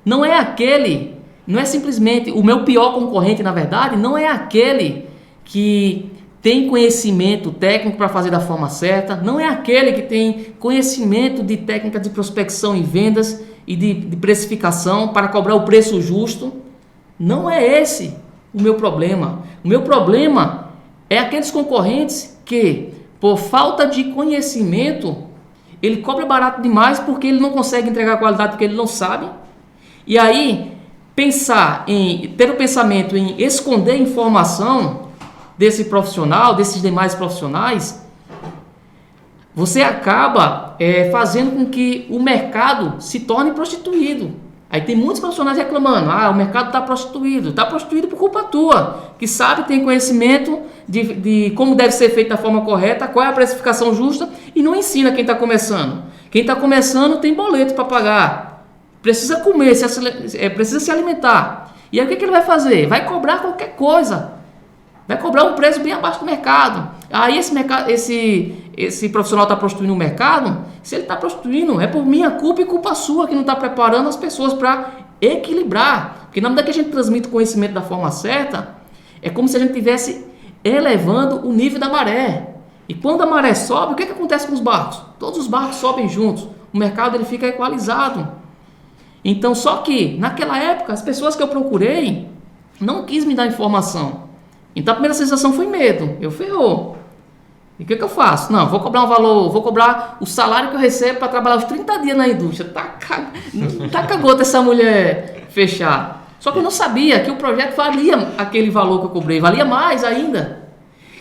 não é aquele, não é simplesmente, o meu pior concorrente, na verdade, não é aquele que tem conhecimento técnico para fazer da forma certa, não é aquele que tem conhecimento de técnica de prospecção e vendas e de precificação para cobrar o preço justo. Não é esse o meu problema. O meu problema é aqueles concorrentes que, por falta de conhecimento, ele cobra barato demais porque ele não consegue entregar a qualidade porque ele não sabe. E aí, ter o pensamento em esconder informação desse profissional, desses demais profissionais, você acaba fazendo com que o mercado se torne prostituído. Aí tem muitos profissionais reclamando, o mercado está prostituído por culpa tua, que sabe, tem conhecimento de como deve ser feito da forma correta, qual é a precificação justa, e não ensina quem está começando. Quem está começando tem boleto para pagar, precisa comer, precisa se alimentar. E aí o que ele vai fazer? Vai cobrar qualquer coisa, vai cobrar um preço bem abaixo do mercado. Aí esse profissional está prostituindo o mercado. Se ele está prostituindo, é por minha culpa e culpa sua que não está preparando as pessoas para equilibrar. Porque na medida que a gente transmite o conhecimento da forma certa, é como se a gente estivesse elevando o nível da maré. E quando a maré sobe, o que acontece com os barcos? Todos os barcos sobem juntos. O mercado ele fica equalizado. Então, só que naquela época, as pessoas que eu procurei não quis me dar informação. Então a primeira sensação foi medo. Eu ferrou. E o que eu faço? Não, vou cobrar um valor, vou cobrar o salário que eu recebo para trabalhar os 30 dias na indústria. Tá cagota essa mulher fechar. Só que eu não sabia que o projeto valia aquele valor que eu cobrei, valia mais ainda.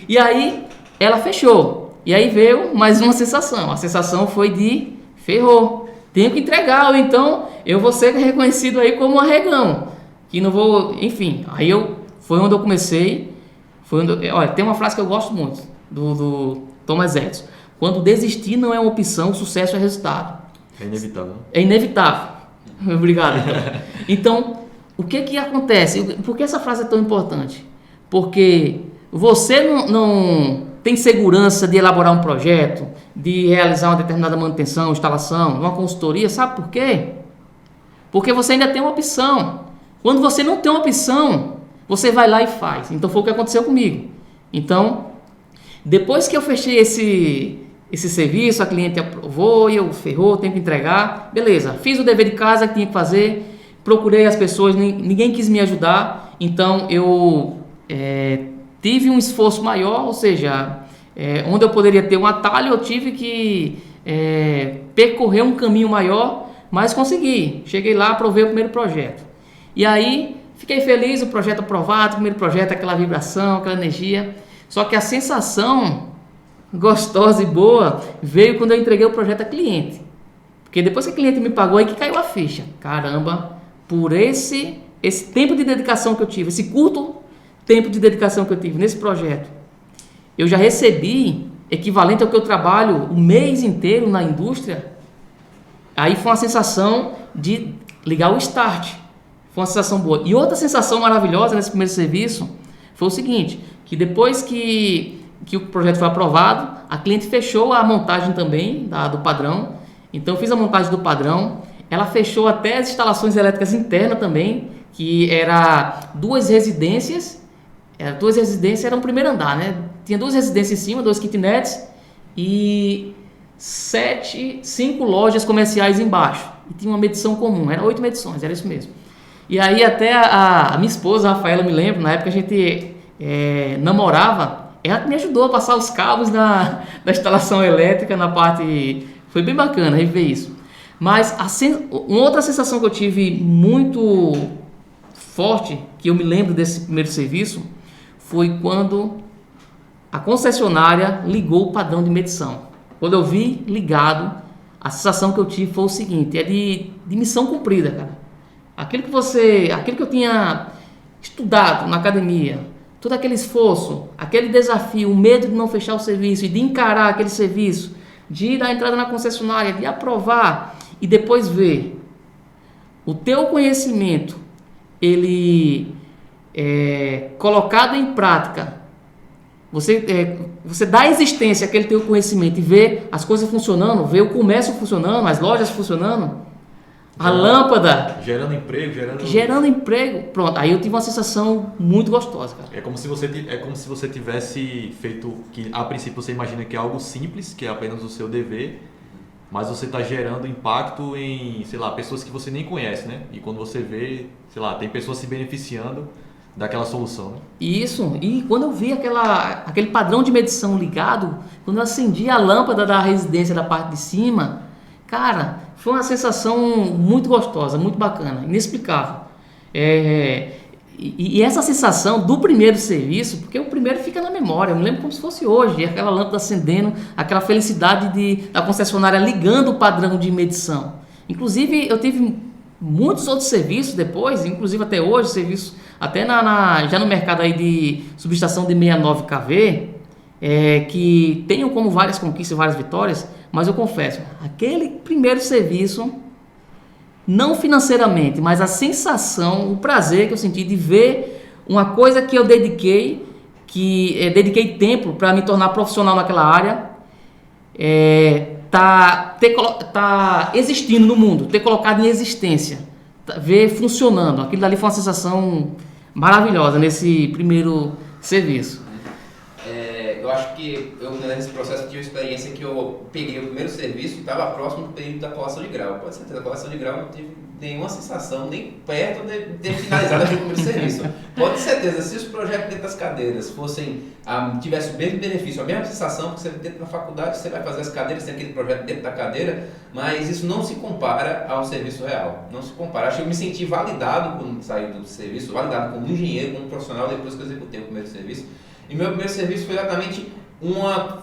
E aí ela fechou. E aí veio mais uma sensação. A sensação foi de ferrou. Tenho que entregar, ou então eu vou ser reconhecido aí como um arregão. Que não vou, enfim. Aí foi onde eu comecei. Olha, tem uma frase que eu gosto muito. Do Thomas Edison. Quando desistir não é uma opção, o sucesso é resultado. É inevitável. É inevitável. Obrigado. Então, o que acontece? Por que essa frase é tão importante? Porque você não tem segurança de elaborar um projeto, de realizar uma determinada manutenção, instalação, uma consultoria. Sabe por quê? Porque você ainda tem uma opção. Quando você não tem uma opção, você vai lá e faz. Então, foi o que aconteceu comigo. Então, depois que eu fechei esse serviço, a cliente aprovou e eu ferrou, tenho que entregar. Beleza, fiz o dever de casa que tinha que fazer, procurei as pessoas, ninguém quis me ajudar. Então eu tive um esforço maior, ou seja, onde eu poderia ter um atalho, eu tive que percorrer um caminho maior, mas consegui. Cheguei lá, aprovei o primeiro projeto. E aí fiquei feliz, o projeto aprovado, o primeiro projeto, aquela vibração, aquela energia. Só que a sensação gostosa e boa veio quando eu entreguei o projeto a cliente. Porque depois que a cliente me pagou, aí que caiu a ficha. Caramba, por esse tempo de dedicação que eu tive, esse curto tempo de dedicação que eu tive nesse projeto, eu já recebi equivalente ao que eu trabalho o mês inteiro na indústria. Aí foi uma sensação de ligar o start. Foi uma sensação boa. E outra sensação maravilhosa nesse primeiro serviço foi o seguinte, que depois que que o projeto foi aprovado, a cliente fechou a montagem também do padrão. Então eu fiz a montagem do padrão, ela fechou até as instalações elétricas internas também, que era duas residências, era um primeiro andar, né? Tinha duas residências em cima, 2 kitnets e 5 lojas comerciais embaixo. E tinha uma medição comum, era 8 medições, era isso mesmo. E aí até a minha esposa, a Rafaela, me lembro, na época a gente namorava, ela me ajudou a passar os cabos da instalação elétrica na parte... Foi bem bacana rever isso. Mas uma outra sensação que eu tive muito forte, que eu me lembro desse primeiro serviço, foi quando a concessionária ligou o padrão de medição. Quando eu vi ligado, a sensação que eu tive foi o seguinte, é de missão cumprida, cara. Aquilo que eu tinha estudado na academia, todo aquele esforço, aquele desafio, o medo de não fechar o serviço e de encarar aquele serviço, de ir dar entrada na concessionária, de aprovar e depois ver o teu conhecimento, ele colocado em prática, você dá existência àquele teu conhecimento e ver as coisas funcionando, ver o comércio funcionando, as lojas funcionando, a lâmpada gerando emprego, pronto, aí eu tive uma sensação muito gostosa, cara. É como se você tivesse feito, que a princípio você imagina que é algo simples, que é apenas o seu dever, mas você está gerando impacto em, sei lá, pessoas que você nem conhece, né? E quando você vê, sei lá, tem pessoas se beneficiando daquela solução, né? Isso, e quando eu vi aquele padrão de medição ligado, quando eu acendi a lâmpada da residência da parte de cima, cara, foi uma sensação muito gostosa, muito bacana, inexplicável. E essa sensação do primeiro serviço, porque o primeiro fica na memória, eu me lembro como se fosse hoje, aquela lâmpada acendendo, aquela felicidade da concessionária ligando o padrão de medição. Inclusive, eu tive muitos outros serviços depois, inclusive até hoje, serviços até já no mercado aí de subestação de 69 kV, que tenham como várias conquistas e várias vitórias, mas eu confesso, aquele primeiro serviço, não financeiramente, mas a sensação, o prazer que eu senti de ver uma coisa que eu dediquei tempo para me tornar profissional naquela área, tá existindo no mundo, ter colocado em existência, ver funcionando. Aquilo dali foi uma sensação maravilhosa nesse primeiro serviço. Eu acho que nesse processo tive uma experiência que eu peguei o primeiro serviço e estava próximo do período da colação de grau. Pode ser, a colação de grau não tive nenhuma sensação, nem perto de ter finalizado aquele primeiro serviço. Pode ter certeza, se os projetos dentro das cadeiras tivessem o mesmo benefício, a mesma sensação, porque você dentro da faculdade você vai fazer as cadeiras, tem aquele projeto dentro da cadeira, mas isso não se compara a um serviço real. Não se compara. Acho que eu me senti validado quando saí do serviço, validado como engenheiro, como profissional, depois que eu executei o primeiro serviço. E meu primeiro serviço foi exatamente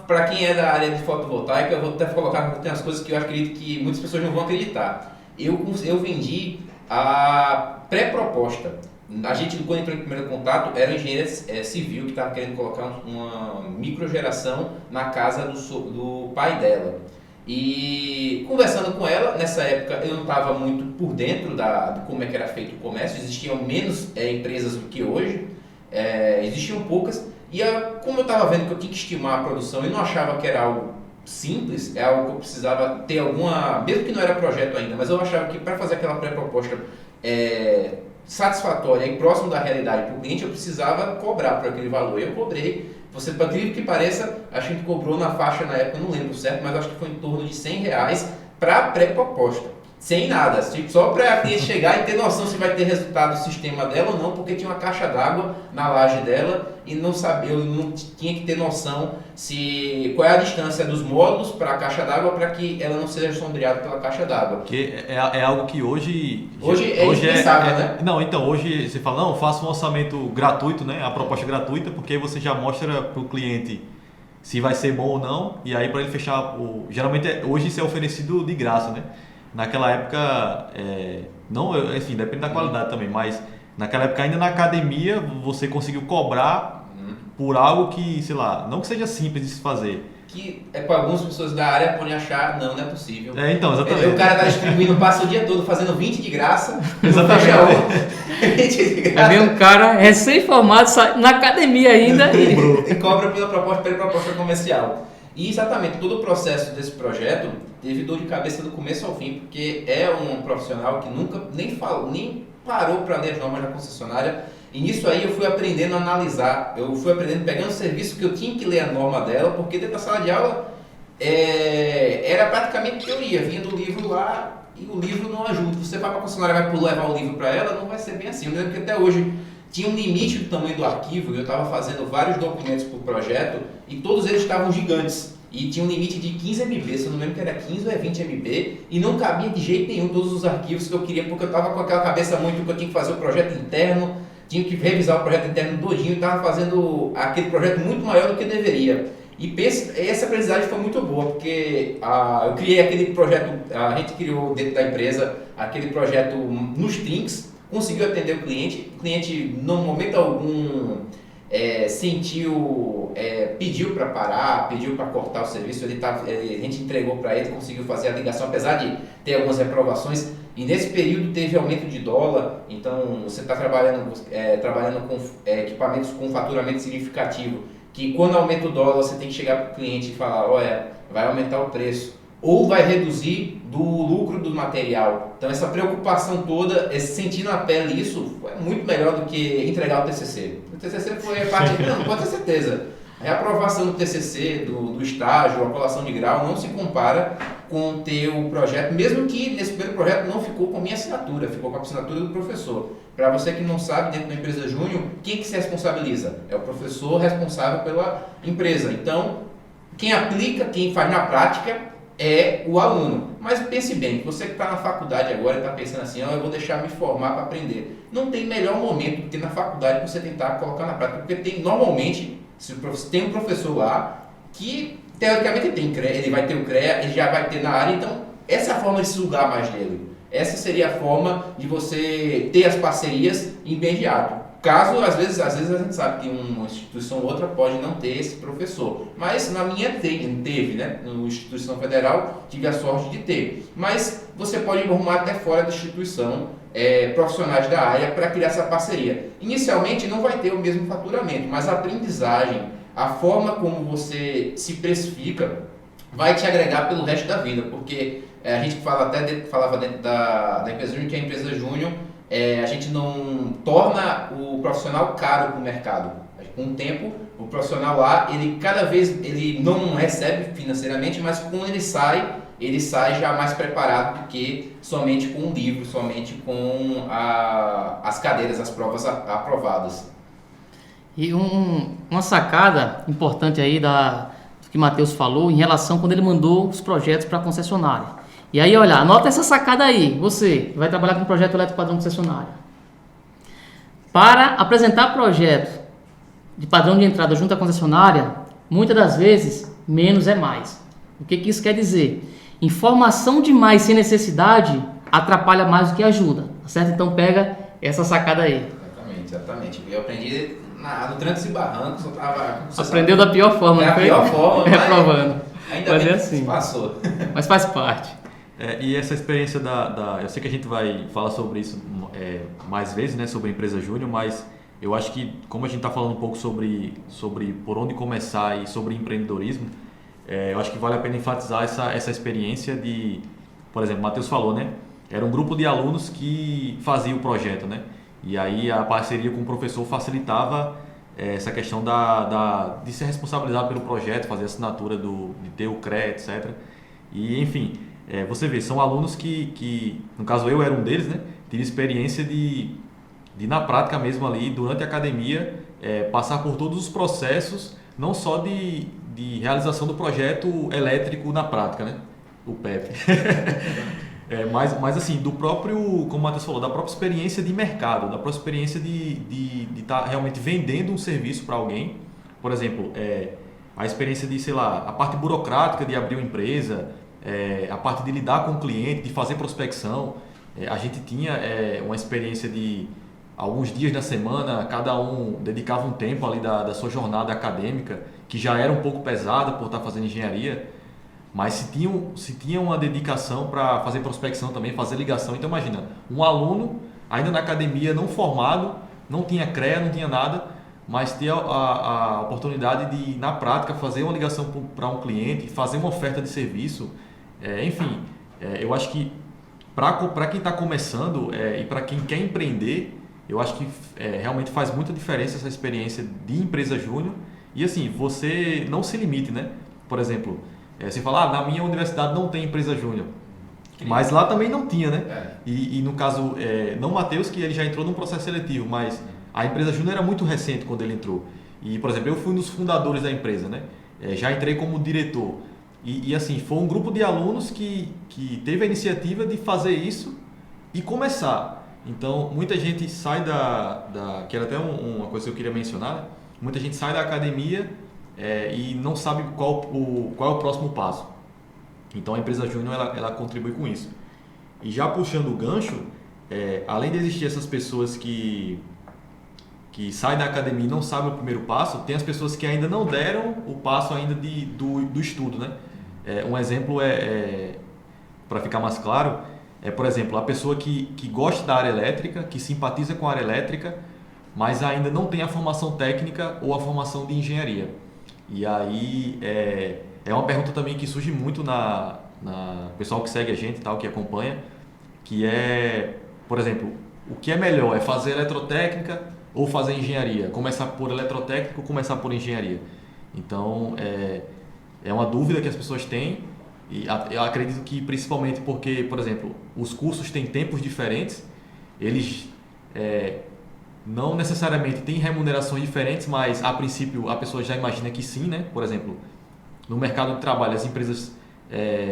para quem é da área de fotovoltaica, eu vou até colocar, porque tem umas coisas que eu acredito que muitas pessoas não vão acreditar. Eu vendi a pré-proposta. A gente, quando entrou em primeiro contato, era um engenheiro civil que estava querendo colocar uma microgeração na casa do pai dela. E conversando com ela, nessa época eu não estava muito por dentro de como é que era feito o comércio, existiam menos empresas do que hoje, existiam poucas. E como eu estava vendo que eu tinha que estimar a produção e não achava que era algo simples, é algo que eu precisava ter mesmo que não era projeto ainda, mas eu achava que para fazer aquela pré-proposta satisfatória e próximo da realidade para o cliente, eu precisava cobrar por aquele valor. E eu cobrei, por incrível que pareça, a gente cobrou na faixa na época, não lembro certo, mas acho que foi em torno de R$100 para a pré-proposta. Sem nada, só para a cliente chegar e ter noção se vai ter resultado do sistema dela ou não, porque tinha uma caixa d'água na laje dela e eu não tinha que ter noção qual é a distância dos módulos para a caixa d'água para que ela não seja sombreada pela caixa d'água. Que é algo que hoje é indispensável, né? Não, então hoje você fala, não, faça um orçamento gratuito, né? A proposta gratuita, porque aí você já mostra para o cliente se vai ser bom ou não, e aí para ele fechar, geralmente hoje isso é oferecido de graça, né? Naquela época, enfim, depende da qualidade também, mas naquela época ainda na academia você conseguiu cobrar por algo que, sei lá, não que seja simples de se fazer, que para algumas pessoas da área podem achar, não é possível. Então, exatamente. O cara tá distribuindo, passa o dia todo fazendo 20 de graça, Exatamente. não fecha 20 de graça. Aí vem um cara recém-formado, na academia ainda E cobra pela proposta comercial. E exatamente, todo o processo desse projeto teve dor de cabeça do começo ao fim, porque é um profissional que nunca nem parou para ler as normas da concessionária. E nisso aí eu fui aprendendo a analisar, eu fui aprendendo, pegando o serviço que eu tinha que ler a norma dela, porque dentro da sala de aula era praticamente teoria, vinha do livro lá e o livro não ajuda. Você vai para a concessionária, vai levar o livro para ela, não vai ser bem assim. Eu lembro que até hoje tinha um limite do tamanho do arquivo, eu estava fazendo vários documentos por projeto e todos eles estavam gigantes. E tinha um limite de 15 MB, se eu não lembro que era 15 ou 20 MB, e não cabia de jeito nenhum todos os arquivos que eu queria, porque eu estava com aquela cabeça muito que eu tinha que fazer o projeto interno, tinha que revisar o projeto interno todinho, e estava fazendo aquele projeto muito maior do que deveria. E essa aprendizagem foi muito boa, porque eu criei aquele projeto, a gente criou dentro da empresa aquele projeto nos trinks, conseguiu atender o cliente no momento algum pediu para parar, pediu para cortar o serviço, a gente entregou para ele, conseguiu fazer a ligação, apesar de ter algumas reprovações, e nesse período teve aumento de dólar, então você está trabalhando com equipamentos com faturamento significativo, que quando aumenta o dólar você tem que chegar para o cliente e falar, olha, vai aumentar o preço, ou vai reduzir do lucro do material. Então essa preocupação toda, sentir na pele isso, é muito melhor do que entregar o TCC. O TCC foi a parte, não pode ter certeza. A reaprovação do TCC, do estágio, a colação de grau, não se compara com ter o projeto, mesmo que nesse primeiro projeto não ficou com a minha assinatura, ficou com a assinatura do professor. Para você que não sabe, dentro da empresa júnior, quem que se responsabiliza? É o professor responsável pela empresa. Então, quem aplica, quem faz na prática, é o aluno. Mas pense bem, você que está na faculdade agora e está pensando assim, eu vou deixar me formar para aprender. Não tem melhor momento do que na faculdade você tentar colocar na prática, porque normalmente, se tem um professor lá que, teoricamente, ele vai ter o CREA, ele já vai ter na área, então essa é a forma de sugar mais dele. Essa seria a forma de você ter as parcerias imediato. Caso, às vezes a gente sabe que uma instituição ou outra pode não ter esse professor. Mas na minha teve, né? Na instituição federal, tive a sorte de ter. Mas você pode arrumar até fora da instituição profissionais da área para criar essa parceria. Inicialmente não vai ter o mesmo faturamento, mas a aprendizagem, a forma como você se precifica, vai te agregar pelo resto da vida. Porque a gente falava dentro da empresa júnior, que a empresa júnior, a gente não torna o profissional caro para o mercado. Com o tempo, o profissional lá, cada vez ele não recebe financeiramente, mas quando ele sai já mais preparado do que somente com o livro, somente com as cadeiras, as provas aprovadas. E uma sacada importante aí do que o Matheus falou em relação quando ele mandou os projetos para a concessionária. E aí, olha, anota essa sacada aí, você vai trabalhar com um projeto elétrico padrão concessionário. Para apresentar projeto de padrão de entrada junto à concessionária, muitas das vezes, menos é mais. O que isso quer dizer? Informação demais sem necessidade atrapalha mais do que ajuda, tá certo? Então pega essa sacada aí. Exatamente. Eu aprendi no trancos e barrancos, eu tava... Aprendeu da pior forma, não foi? Da pior forma, reprovando. Ainda bem assim. Passou. Mas faz parte. E essa experiência eu sei que a gente vai falar sobre isso mais vezes, né, sobre a empresa júnior, mas eu acho que, como a gente está falando um pouco sobre por onde começar e sobre empreendedorismo, eu acho que vale a pena enfatizar essa experiência de, por exemplo, o Matheus falou, né, era um grupo de alunos que fazia o projeto, né, e aí a parceria com o professor facilitava essa questão de ser responsabilizado pelo projeto, fazer a assinatura de ter o CREA, etc. E, enfim... você vê, são alunos que, no caso eu era um deles, né? Tive experiência de na prática mesmo ali, durante a academia, passar por todos os processos, não só de realização do projeto elétrico na prática, né? O PEP. Mas assim, do próprio, como o Matheus falou, da própria experiência de mercado, da própria experiência de estar realmente vendendo um serviço para alguém. Por exemplo, a experiência de, sei lá, a parte burocrática de abrir uma empresa, a parte de lidar com o cliente, de fazer prospecção. A gente tinha uma experiência de alguns dias da semana, cada um dedicava um tempo ali da sua jornada acadêmica, que já era um pouco pesada por estar fazendo engenharia, mas se tinha uma dedicação para fazer prospecção também, fazer ligação. Então imagina, um aluno ainda na academia, não formado, não tinha CREA, não tinha nada, mas ter a oportunidade de, na prática, fazer uma ligação para um cliente, fazer uma oferta de serviço, enfim, eu acho que para quem está começando e para quem quer empreender, eu acho que realmente faz muita diferença essa experiência de empresa júnior. E assim, você não se limite, né? Por exemplo, você fala, na minha universidade não tem empresa júnior. Mas lá também não tinha, né? E no caso, não o Matheus, que ele já entrou num processo seletivo, mas a empresa júnior era muito recente quando ele entrou. E, por exemplo, eu fui um dos fundadores da empresa, né? Já entrei como diretor. E assim, foi um grupo de alunos que teve a iniciativa de fazer isso e começar. Então, muita gente sai que era até uma coisa que eu queria mencionar, né? Muita gente sai da academia e não sabe qual é o próximo passo. Então, a empresa júnior ela contribui com isso. E já puxando o gancho, além de existir essas pessoas que saem da academia e não sabem o primeiro passo, tem as pessoas que ainda não deram o passo ainda do estudo, né? Um exemplo para ficar mais claro, por exemplo, a pessoa que gosta da área elétrica, que simpatiza com a área elétrica, mas ainda não tem a formação técnica ou a formação de engenharia. E aí é uma pergunta também que surge muito na pessoal que segue a gente e tal, que acompanha, que por exemplo, o que é melhor? É fazer eletrotécnica ou fazer engenharia? Começar por eletrotécnica ou começar por engenharia? Então, é uma dúvida que as pessoas têm e eu acredito que principalmente porque, por exemplo, os cursos têm tempos diferentes, eles não necessariamente têm remunerações diferentes, mas a princípio a pessoa já imagina que sim, né? Por exemplo, no mercado de trabalho, as empresas,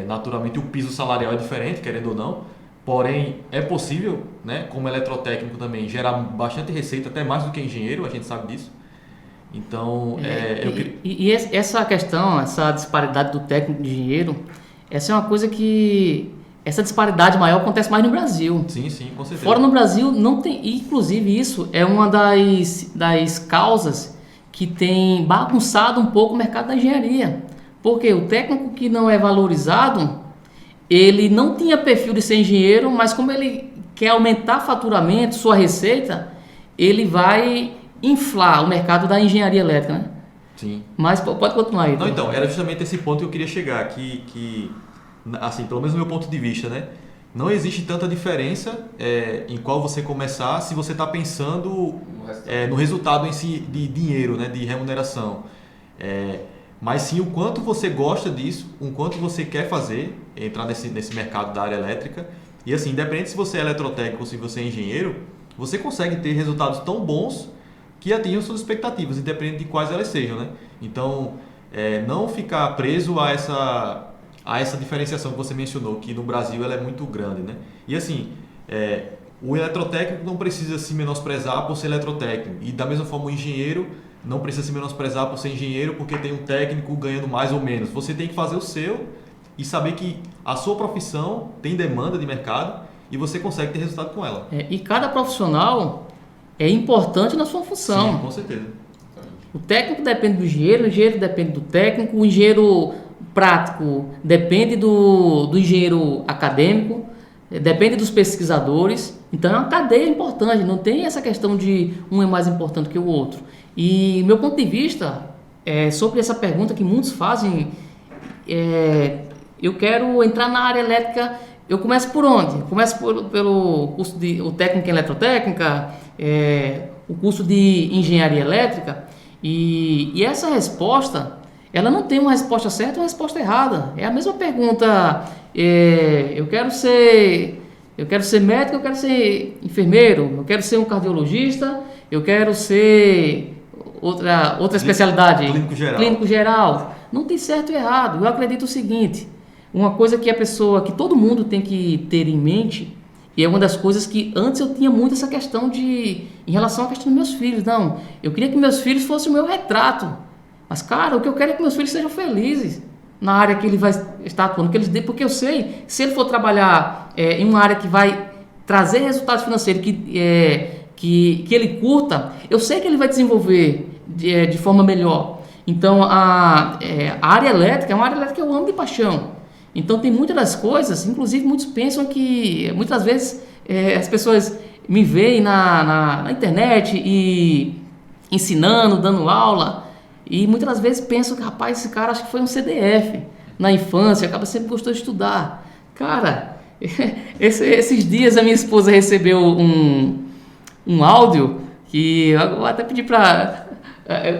naturalmente o piso salarial é diferente, querendo ou não, porém é possível, né, como eletrotécnico também, gerar bastante receita, até mais do que engenheiro, a gente sabe disso. Então, essa questão, essa disparidade do técnico de engenheiro, essa é uma coisa que essa disparidade maior acontece mais no Brasil. Sim, com certeza. Fora no Brasil não tem, inclusive isso é uma das causas que tem bagunçado um pouco o mercado da engenharia. Porque o técnico que não é valorizado, ele não tinha perfil de ser engenheiro, mas como ele quer aumentar faturamento, sua receita, ele vai inflar o mercado da engenharia elétrica, né? Sim. Mas pode continuar aí. Não, então, era justamente esse ponto que eu queria chegar, que assim, pelo menos do meu ponto de vista, né? Não existe tanta diferença em qual você começar se você está pensando no resultado em si de dinheiro, né? De remuneração. Mas sim o quanto você gosta disso, o quanto você quer fazer, entrar nesse mercado da área elétrica. E assim, independente se você é eletrotécnico ou se você é engenheiro, você consegue ter resultados tão bons que atinjam suas expectativas, independente de quais elas sejam, né? Então, não ficar preso a essa diferenciação que você mencionou, que no Brasil ela é muito grande, né? E assim, o eletrotécnico não precisa se menosprezar por ser eletrotécnico, e da mesma forma o engenheiro não precisa se menosprezar por ser engenheiro porque tem um técnico ganhando mais ou menos. Você tem que fazer o seu e saber que a sua profissão tem demanda de mercado e você consegue ter resultado com ela. E cada profissional é importante na sua função. Sim, com certeza. O técnico depende do engenheiro, o engenheiro depende do técnico, o engenheiro prático depende do engenheiro acadêmico, depende dos pesquisadores. Então é uma cadeia importante, não tem essa questão de um é mais importante que o outro. E meu ponto de vista sobre essa pergunta que muitos fazem, eu quero entrar na área elétrica, eu começo por onde? Eu começo pelo curso o técnico em eletrotécnica, o curso de engenharia elétrica, e essa resposta, ela não tem uma resposta certa ou uma resposta errada. É a mesma pergunta, eu quero ser médico, eu quero ser enfermeiro, eu quero ser um cardiologista, eu quero ser outra especialidade. Clínico geral. Não tem certo e errado. Eu acredito o seguinte, uma coisa que todo mundo tem que ter em mente, e é uma das coisas que antes eu tinha muito essa questão em relação à questão dos meus filhos. Não, eu queria que meus filhos fossem o meu retrato. Mas, cara, o que eu quero é que meus filhos sejam felizes na área que ele vai estar atuando, porque eu sei, se ele for trabalhar em uma área que vai trazer resultados financeiros, que que ele curta, eu sei que ele vai desenvolver de forma melhor. Então, a área elétrica é uma área elétrica que eu amo de paixão. Então, tem muitas das coisas, inclusive muitos pensam que, muitas vezes, as pessoas me veem na internet e ensinando, dando aula, e muitas das vezes pensam que, rapaz, esse cara acho que foi um CDF na infância, acaba sempre gostou de estudar. Cara, esses dias a minha esposa recebeu um áudio que eu vou até pedir para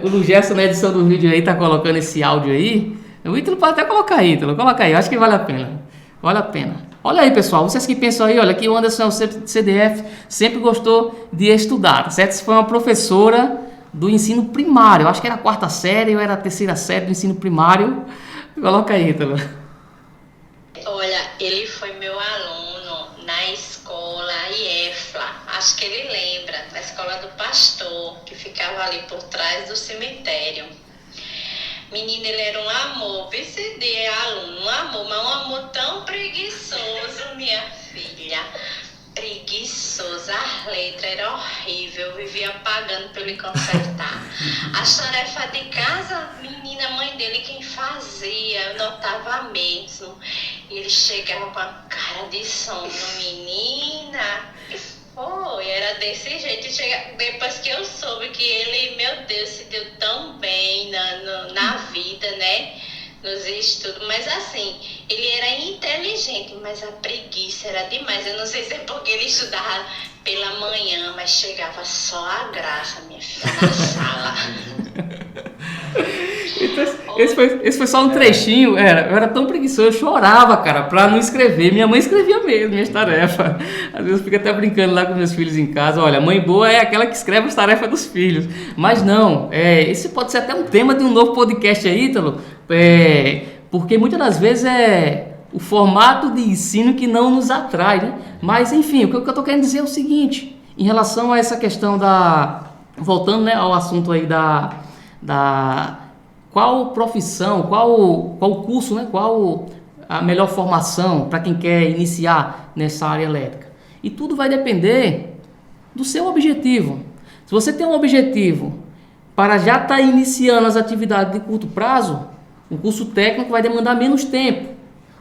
o Gerson na edição do vídeo aí tá colocando esse áudio aí. O Ítalo pode até colocar aí, Ítalo, coloca aí, acho que vale a pena. Vale a pena. Olha aí, pessoal, vocês que pensam aí, olha, que o Anderson é o CDF, sempre gostou de estudar, certo? Isso foi uma professora do ensino primário, eu acho que era a 4ª série ou era a 3ª série do ensino primário. Coloca aí, Ítalo. Olha, ele foi meu aluno na escola IEFLA, acho que ele lembra, na escola do pastor, que ficava ali por trás do cemitério. Menino, ele era um amor, PCD aluno, um amor, mas um amor tão preguiçoso, minha filha. Preguiçoso, a letra era horrível, eu vivia pagando pra ele consertar. As tarefas de casa, menina, a mãe dele quem fazia, eu notava mesmo. E ele chegava com a cara de sono, menina. Foi, era desse jeito. Depois que eu soube que ele, meu Deus, se deu tão bem na vida, né? Nos estudos, mas assim, ele era inteligente, mas a preguiça era demais. Eu não sei se é porque ele estudava pela manhã, mas chegava só a graça, minha filha, na sala. Esse foi só um trechinho. Eu era tão preguiçoso, eu chorava, cara, pra não escrever. Minha mãe escrevia mesmo minhas tarefas. Às vezes eu fico até brincando lá com meus filhos em casa. Olha, mãe boa é aquela que escreve as tarefas dos filhos. Mas não, esse pode ser até um tema de um novo podcast aí, Ítalo. Porque muitas das vezes é o formato de ensino que não nos atrai, né? Mas enfim, o que eu estou querendo dizer é o seguinte, em relação a essa questão voltando, né, ao assunto aí qual profissão, qual curso, né, qual a melhor formação para quem quer iniciar nessa área elétrica. E tudo vai depender do seu objetivo. Se você tem um objetivo para já estar iniciando as atividades de curto prazo, o curso técnico vai demandar menos tempo.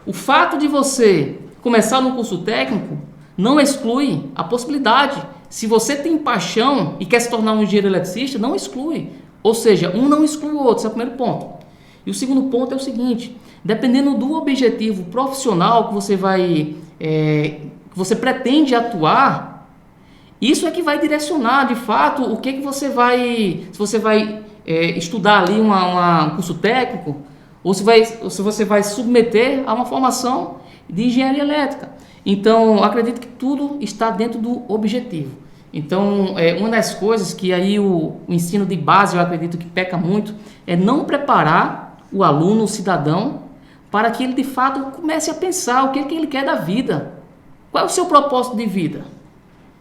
O fato de você começar no curso técnico não exclui a possibilidade. Se você tem paixão e quer se tornar um engenheiro eletricista, não exclui. Ou seja, um não exclui o outro, esse é o primeiro ponto. E o segundo ponto é o seguinte, dependendo do objetivo profissional que você pretende atuar, isso é que vai direcionar, de fato, o que você vai, se você vai estudar ali um curso técnico, ou se você vai submeter a uma formação de engenharia elétrica. Então, acredito que tudo está dentro do objetivo. Então, uma das coisas que aí o ensino de base, eu acredito que peca muito, é não preparar o aluno, o cidadão, para que ele de fato comece a pensar o que ele quer da vida. Qual é o seu propósito de vida?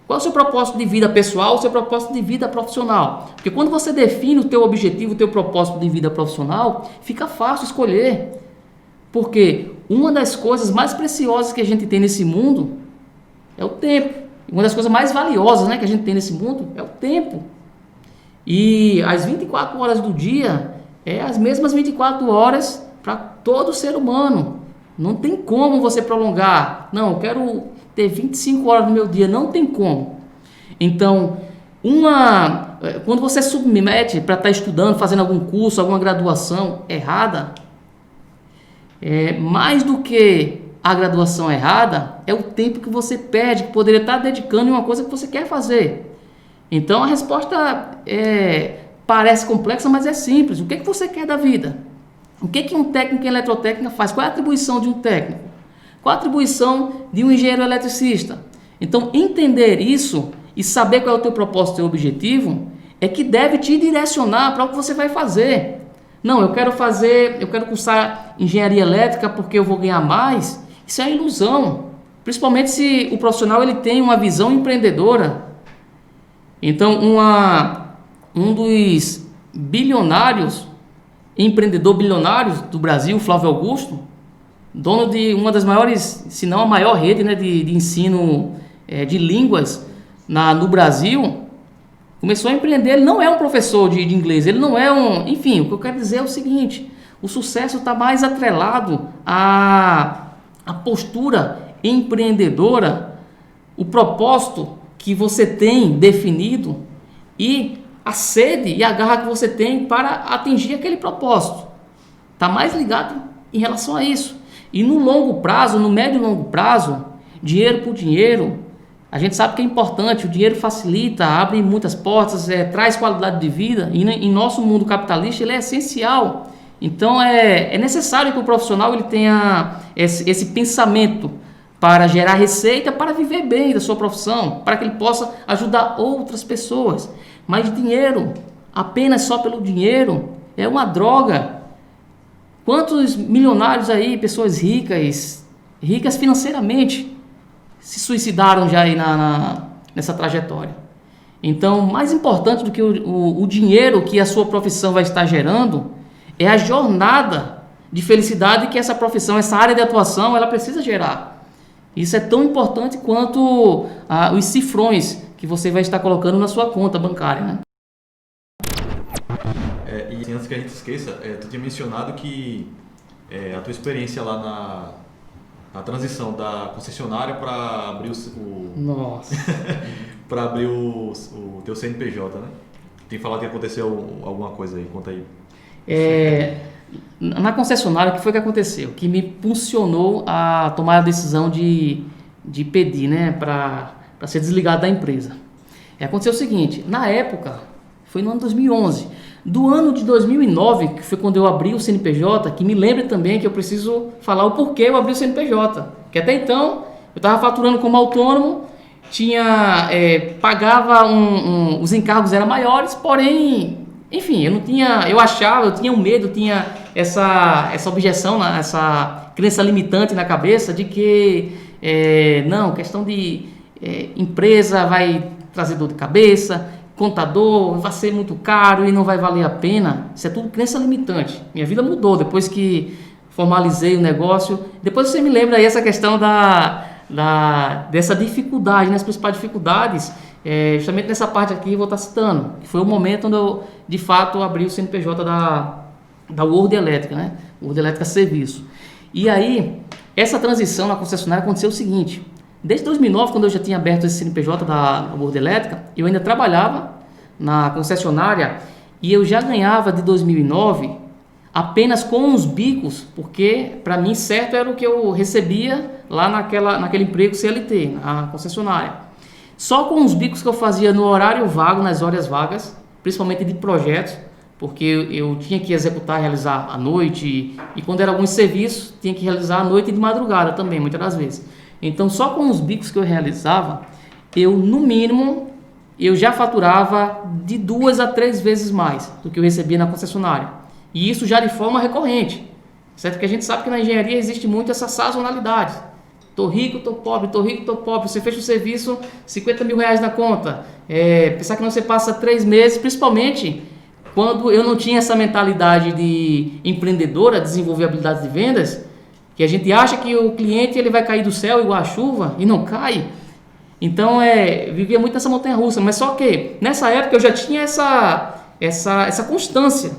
Qual é o seu propósito de vida pessoal, o seu propósito de vida profissional? Porque quando você define o teu objetivo, o teu propósito de vida profissional, fica fácil escolher. Porque uma das coisas mais preciosas que a gente tem nesse mundo é o tempo. Uma das coisas mais valiosas, né, que a gente tem nesse mundo é o tempo. E as 24 horas do dia é as mesmas 24 horas para todo ser humano. Não tem como você prolongar. Não, eu quero ter 25 horas no meu dia. Não tem como. Então, quando você submete para estar estudando, fazendo algum curso, alguma graduação errada, mais do que a graduação errada, é o tempo que você perde, que poderia estar dedicando em uma coisa que você quer fazer. Então, a resposta parece complexa, mas é simples. O que você quer da vida? O que um técnico em eletrotécnica faz? Qual é a atribuição de um técnico? Qual a atribuição de um engenheiro eletricista? Então, entender isso e saber qual é o teu propósito, o teu objetivo, é que deve te direcionar para o que você vai fazer. Não, eu quero cursar engenharia elétrica porque eu vou ganhar mais. Isso é ilusão. Principalmente se o profissional ele tem uma visão empreendedora. Então, um dos empreendedor bilionários do Brasil, Flávio Augusto, dono de uma das maiores, se não a maior rede, né, de ensino de línguas no Brasil, Começou a empreender, ele não é um professor de inglês, ele não é um... Enfim, o que eu quero dizer é o seguinte, o sucesso está mais atrelado à postura empreendedora, o propósito que você tem definido e a sede e a garra que você tem para atingir aquele propósito. Está mais ligado em relação a isso. E no longo prazo, no médio e longo prazo, dinheiro por dinheiro, a gente sabe que é importante, o dinheiro facilita, abre muitas portas, traz qualidade de vida, e em nosso mundo capitalista ele é essencial. Então é necessário que o profissional ele tenha esse pensamento para gerar receita, para viver bem da sua profissão, para que ele possa ajudar outras pessoas. Mas dinheiro, apenas só pelo dinheiro, é uma droga. Quantos milionários aí, pessoas ricas financeiramente, se suicidaram já aí nessa trajetória? Então, mais importante do que o dinheiro que a sua profissão vai estar gerando é a jornada de felicidade que essa profissão, essa área de atuação, ela precisa gerar. Isso é tão importante quanto os cifrões que você vai estar colocando na sua conta bancária, né? E antes que a gente esqueça, tu tinha mencionado que a tua experiência lá na transição da concessionária para abrir Nossa. para abrir o teu CNPJ, né? Tem falado que aconteceu alguma coisa aí, conta aí. Na concessionária, o que foi que aconteceu? Que me impulsionou a tomar a decisão de pedir, né, para ser desligado da empresa. Aconteceu o seguinte, na época, foi no ano 2011, do ano de 2009, que foi quando eu abri o CNPJ, que me lembra também que eu preciso falar o porquê eu abri o CNPJ, que até então eu estava faturando como autônomo, pagava os encargos eram maiores, porém, enfim, eu tinha um medo, tinha essa objeção, essa crença limitante na cabeça de que, não, questão de empresa vai trazer dor de cabeça, contador vai ser muito caro e não vai valer a pena. Isso é tudo crença limitante. Minha vida mudou depois que formalizei o negócio. Depois você me lembra aí essa questão dessa dificuldade, as principais dificuldades, justamente nessa parte aqui eu vou estar citando, que foi o momento onde eu, de fato, abri o CNPJ da World Elétrica, né? World Elétrica Serviço. E aí, essa transição na concessionária aconteceu o seguinte, desde 2009, quando eu já tinha aberto esse CNPJ da World Elétrica, eu ainda trabalhava na concessionária e eu já ganhava de 2009 apenas com os bicos, porque para mim certo era o que eu recebia lá naquele emprego CLT, na concessionária. Só com os bicos que eu fazia no horário vago, nas horas vagas, principalmente de projetos, porque eu tinha que executar, realizar à noite e quando era alguns serviços, tinha que realizar à noite e de madrugada também, muitas das vezes. Então, só com os bicos que eu realizava, no mínimo, eu já faturava de 2 a 3 vezes mais do que eu recebia na concessionária. E isso já de forma recorrente, certo? Porque a gente sabe que na engenharia existe muito essa sazonalidade. Tô rico, tô pobre, tô rico, tô pobre. Você fecha o serviço, 50 mil reais na conta. Pensar que não você passa 3 meses, principalmente quando eu não tinha essa mentalidade de empreendedora, desenvolver habilidades de vendas, que a gente acha que o cliente ele vai cair do céu igual a chuva e não cai. Então, vivia muito nessa montanha-russa. Mas só que, nessa época, eu já tinha essa constância,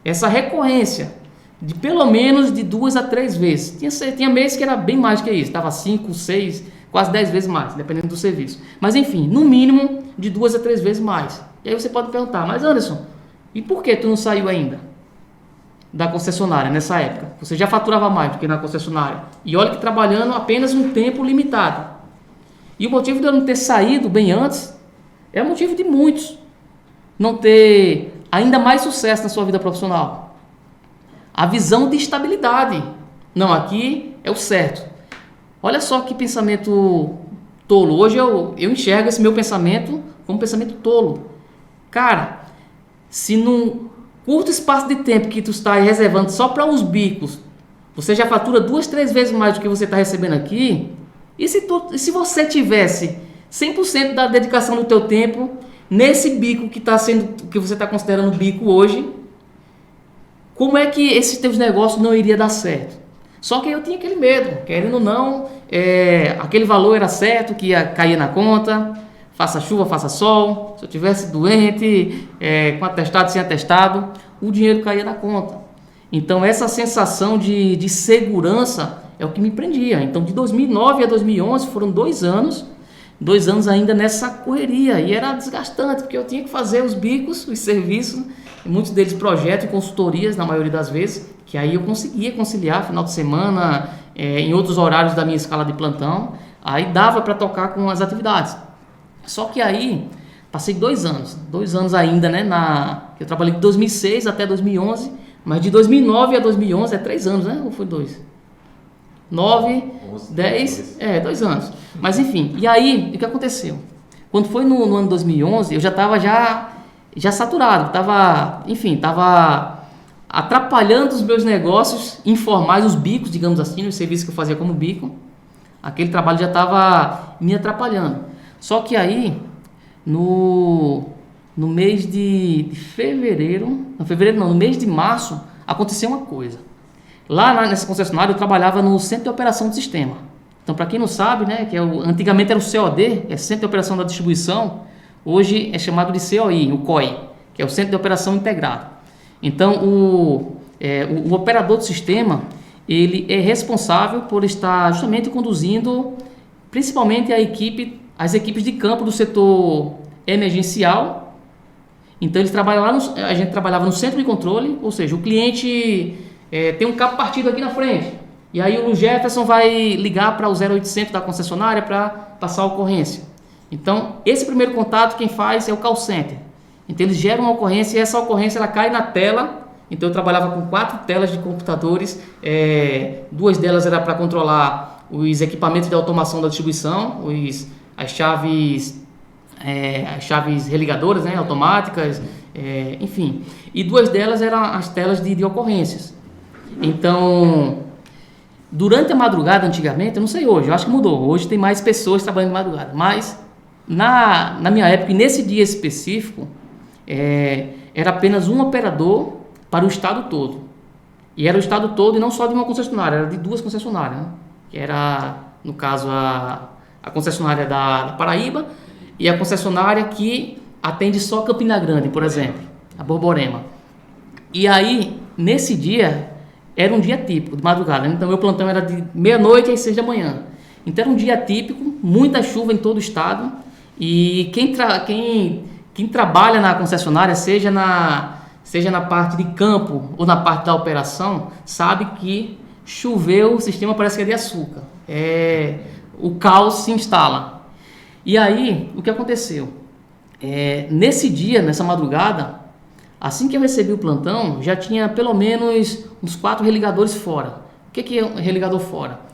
essa recorrência, de pelo menos de 2 a 3 vezes. Tinha meses que era bem mais que isso, estava 5, 6, quase 10 vezes mais, dependendo do serviço. Mas enfim, no mínimo, de 2 a 3 vezes mais. E aí você pode perguntar, mas Anderson, e por que tu não saiu ainda da concessionária nessa época? Você já faturava mais do que na concessionária. E olha que trabalhando apenas um tempo limitado. E o motivo de eu não ter saído bem antes é o motivo de muitos não ter ainda mais sucesso na sua vida profissional. A visão de estabilidade. Não, aqui é o certo. Olha só que pensamento tolo. Hoje eu enxergo esse meu pensamento como um pensamento tolo. Cara, se num curto espaço de tempo que tu está reservando só para os bicos, você já fatura 2, 3 vezes mais do que você está recebendo aqui, e se você tivesse 100% da dedicação do teu tempo nesse bico que você está considerando bico hoje, como é que esses teus negócios não iriam dar certo? Só que eu tinha aquele medo, querendo ou não, aquele valor era certo, que ia cair na conta, faça chuva, faça sol, se eu tivesse doente, com atestado, sem atestado, o dinheiro caía da conta. Então essa sensação de segurança é o que me prendia. Então de 2009 a 2011 foram 2 anos ainda nessa correria, e era desgastante, porque eu tinha que fazer os bicos, os serviços, muitos deles projetos e consultorias na maioria das vezes, que aí eu conseguia conciliar final de semana, em outros horários da minha escala de plantão, aí dava para tocar com as atividades. Só que aí passei 2 anos ainda, né, eu trabalhei de 2006 até 2011, mas de 2009 a 2011 é 3 anos, né, ou foi 2? 9, 10, 2 anos. Mas enfim, e aí, o que aconteceu? Quando foi no ano 2011, eu já estava já saturado, estava atrapalhando os meus negócios informais, os bicos, digamos assim, os serviços que eu fazia como bico. Aquele trabalho já estava me atrapalhando. Só que aí, no mês de no mês de março, aconteceu uma coisa. Lá nessa concessionária eu trabalhava no Centro de Operação do Sistema. Então, para quem não sabe, né, antigamente era o COD, Centro de Operação da Distribuição, hoje é chamado de COI, o COI, que é o Centro de Operação Integrado. Então, o operador do sistema, ele é responsável por estar justamente conduzindo, principalmente as equipes de campo do setor emergencial. Então, a gente trabalhava no centro de controle, ou seja, o cliente tem um cabo partido aqui na frente, e aí o Jefferson vai ligar para o 0800 da concessionária para passar a ocorrência. Então, esse primeiro contato quem faz é o call center. Então, eles geram uma ocorrência e essa ocorrência ela cai na tela. Então, eu trabalhava com 4 telas de computadores, 2 delas era para controlar os equipamentos de automação da distribuição, as chaves religadoras, né, automáticas, enfim. E 2 delas eram as telas de ocorrências. Então, durante a madrugada, antigamente, eu não sei hoje, eu acho que mudou. Hoje tem mais pessoas trabalhando de madrugada, mas na minha época, e nesse dia específico, era apenas um operador para o estado todo. E era o estado todo e não só de uma concessionária, era de 2 concessionárias, né? Que era, no caso, a concessionária da Paraíba e a concessionária que atende só Campina Grande, por exemplo, a Borborema. E aí, nesse dia, era um dia típico, de madrugada. Então, meu plantão era de meia-noite às 6 da manhã. Então, era um dia típico, muita chuva em todo o estado. E quem trabalha na concessionária, seja na parte de campo ou na parte da operação, sabe que choveu, o sistema parece que é de açúcar. O caos se instala. E aí, o que aconteceu? Nesse dia, nessa madrugada, assim que eu recebi o plantão, já tinha pelo menos uns 4 religadores fora. O que é um religador fora?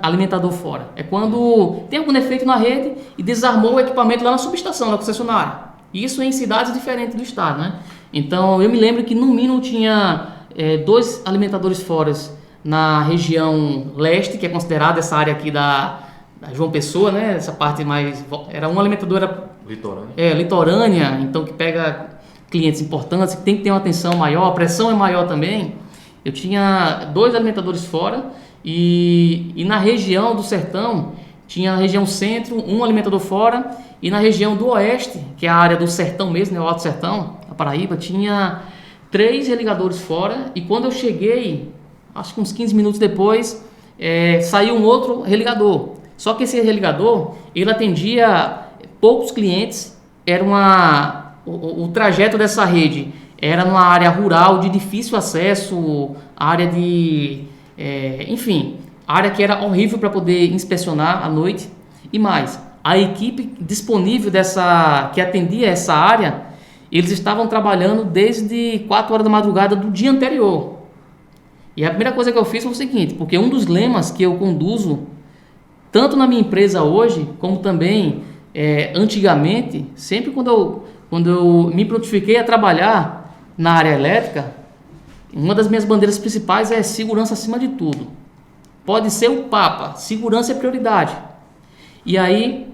Alimentador fora. É quando tem algum defeito na rede e desarmou o equipamento lá na subestação da concessionária. Isso em cidades diferentes do estado, né? Então, eu me lembro que no mínimo tinha 2 alimentadores fora na região leste, que é considerada essa área aqui da João Pessoa, né? Essa parte mais... Era uma alimentadora... litorânea, então que pega clientes importantes, que tem que ter uma atenção maior, a pressão é maior também. Eu tinha 2 alimentadores fora e na região do sertão, tinha na região centro, um alimentador fora, e na região do oeste, que é a área do sertão mesmo, né, o Alto Sertão, a Paraíba, tinha 3 religadores fora, e quando eu cheguei, acho que uns 15 minutos depois, saiu um outro religador. Só que esse religador, ele atendia poucos clientes, o trajeto dessa rede era numa área rural de difícil acesso, área área que era horrível para poder inspecionar à noite. E mais, a equipe disponível que atendia essa área, eles estavam trabalhando desde 4 horas da madrugada do dia anterior. E a primeira coisa que eu fiz foi o seguinte, porque um dos lemas que eu conduzo, tanto na minha empresa hoje, como também antigamente, sempre quando eu me prontifiquei a trabalhar na área elétrica, uma das minhas bandeiras principais é segurança acima de tudo. Pode ser o Papa, segurança é prioridade. E aí,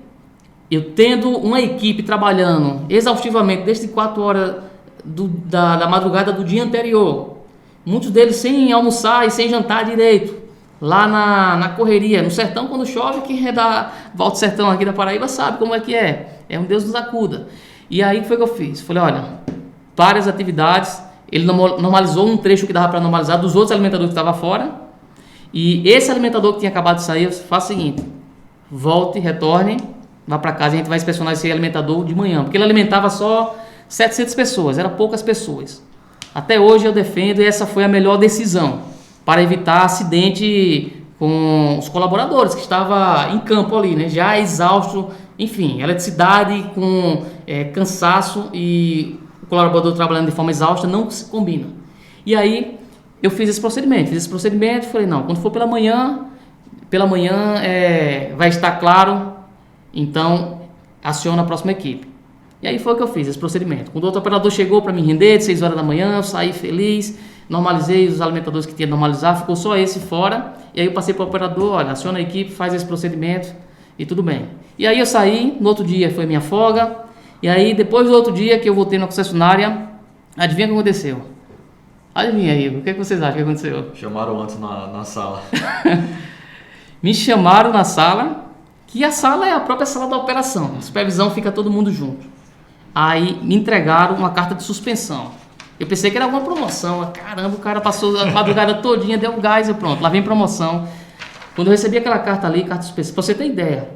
eu tendo uma equipe trabalhando exaustivamente desde 4 horas da madrugada do dia anterior, muitos deles sem almoçar e sem jantar direito, lá na correria, no sertão quando chove, quem é da Volta Sertão aqui da Paraíba sabe como é que é. é um Deus nos acuda. E aí, o que foi que eu fiz? Falei, olha, várias atividades, ele normalizou um trecho que dava para normalizar dos outros alimentadores que estavam fora, e esse alimentador que tinha acabado de sair, eu faço o seguinte, volte, retorne, vá para casa, a gente vai inspecionar esse alimentador de manhã, porque ele alimentava só 700 pessoas, eram poucas pessoas. Até hoje eu defendo, e essa foi a melhor decisão, para evitar acidente com os colaboradores que estavam em campo ali, né, já exausto, enfim, eletricidade com cansaço e o colaborador trabalhando de forma exausta não se combina. E aí eu fiz esse procedimento, falei, não, quando for pela manhã vai estar claro, então aciona a próxima equipe. E aí foi o que eu fiz, esse procedimento. Quando o outro operador chegou para me render, de 6 horas da manhã, eu saí feliz, normalizei os alimentadores que tinha que normalizar, ficou só esse fora, e aí eu passei para o operador, olha, aciona a equipe, faz esse procedimento, e tudo bem. E aí eu saí, no outro dia foi minha folga, e aí depois do outro dia que eu voltei na concessionária, adivinha o que aconteceu? Adivinha aí, o que vocês acham que aconteceu? Chamaram antes na sala. Me chamaram na sala, que a sala é a própria sala da operação, a supervisão fica todo mundo junto. Aí me entregaram uma carta de suspensão. Eu pensei que era alguma promoção. Caramba, o cara passou a madrugada todinha, deu gás e pronto, lá vem promoção. Quando eu recebi aquela carta ali, carta de suspensão, pra você ter ideia,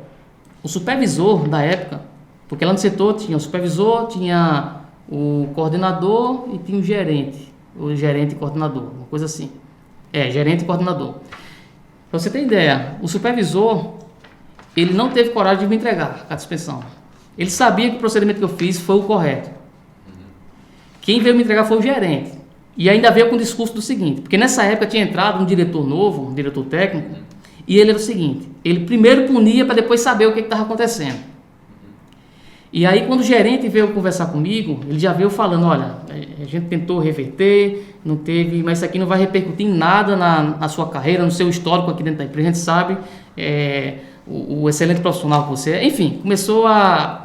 o supervisor da época, porque lá no setor tinha o supervisor, tinha o coordenador e tinha o gerente e coordenador, uma coisa assim. Gerente e coordenador. Pra você ter ideia, o supervisor, ele não teve coragem de me entregar a carta de suspensão. Ele sabia que o procedimento que eu fiz foi o correto. Quem veio me entregar foi o gerente. E ainda veio com o discurso do seguinte, porque nessa época tinha entrado um diretor novo, um diretor técnico, e ele era o seguinte, ele primeiro punia para depois saber o que estava acontecendo. E aí quando o gerente veio conversar comigo, ele já veio falando, olha, a gente tentou reverter, não teve, mas isso aqui não vai repercutir em nada na sua carreira, no seu histórico aqui dentro da empresa, a gente sabe o excelente profissional que você é. Enfim, começou a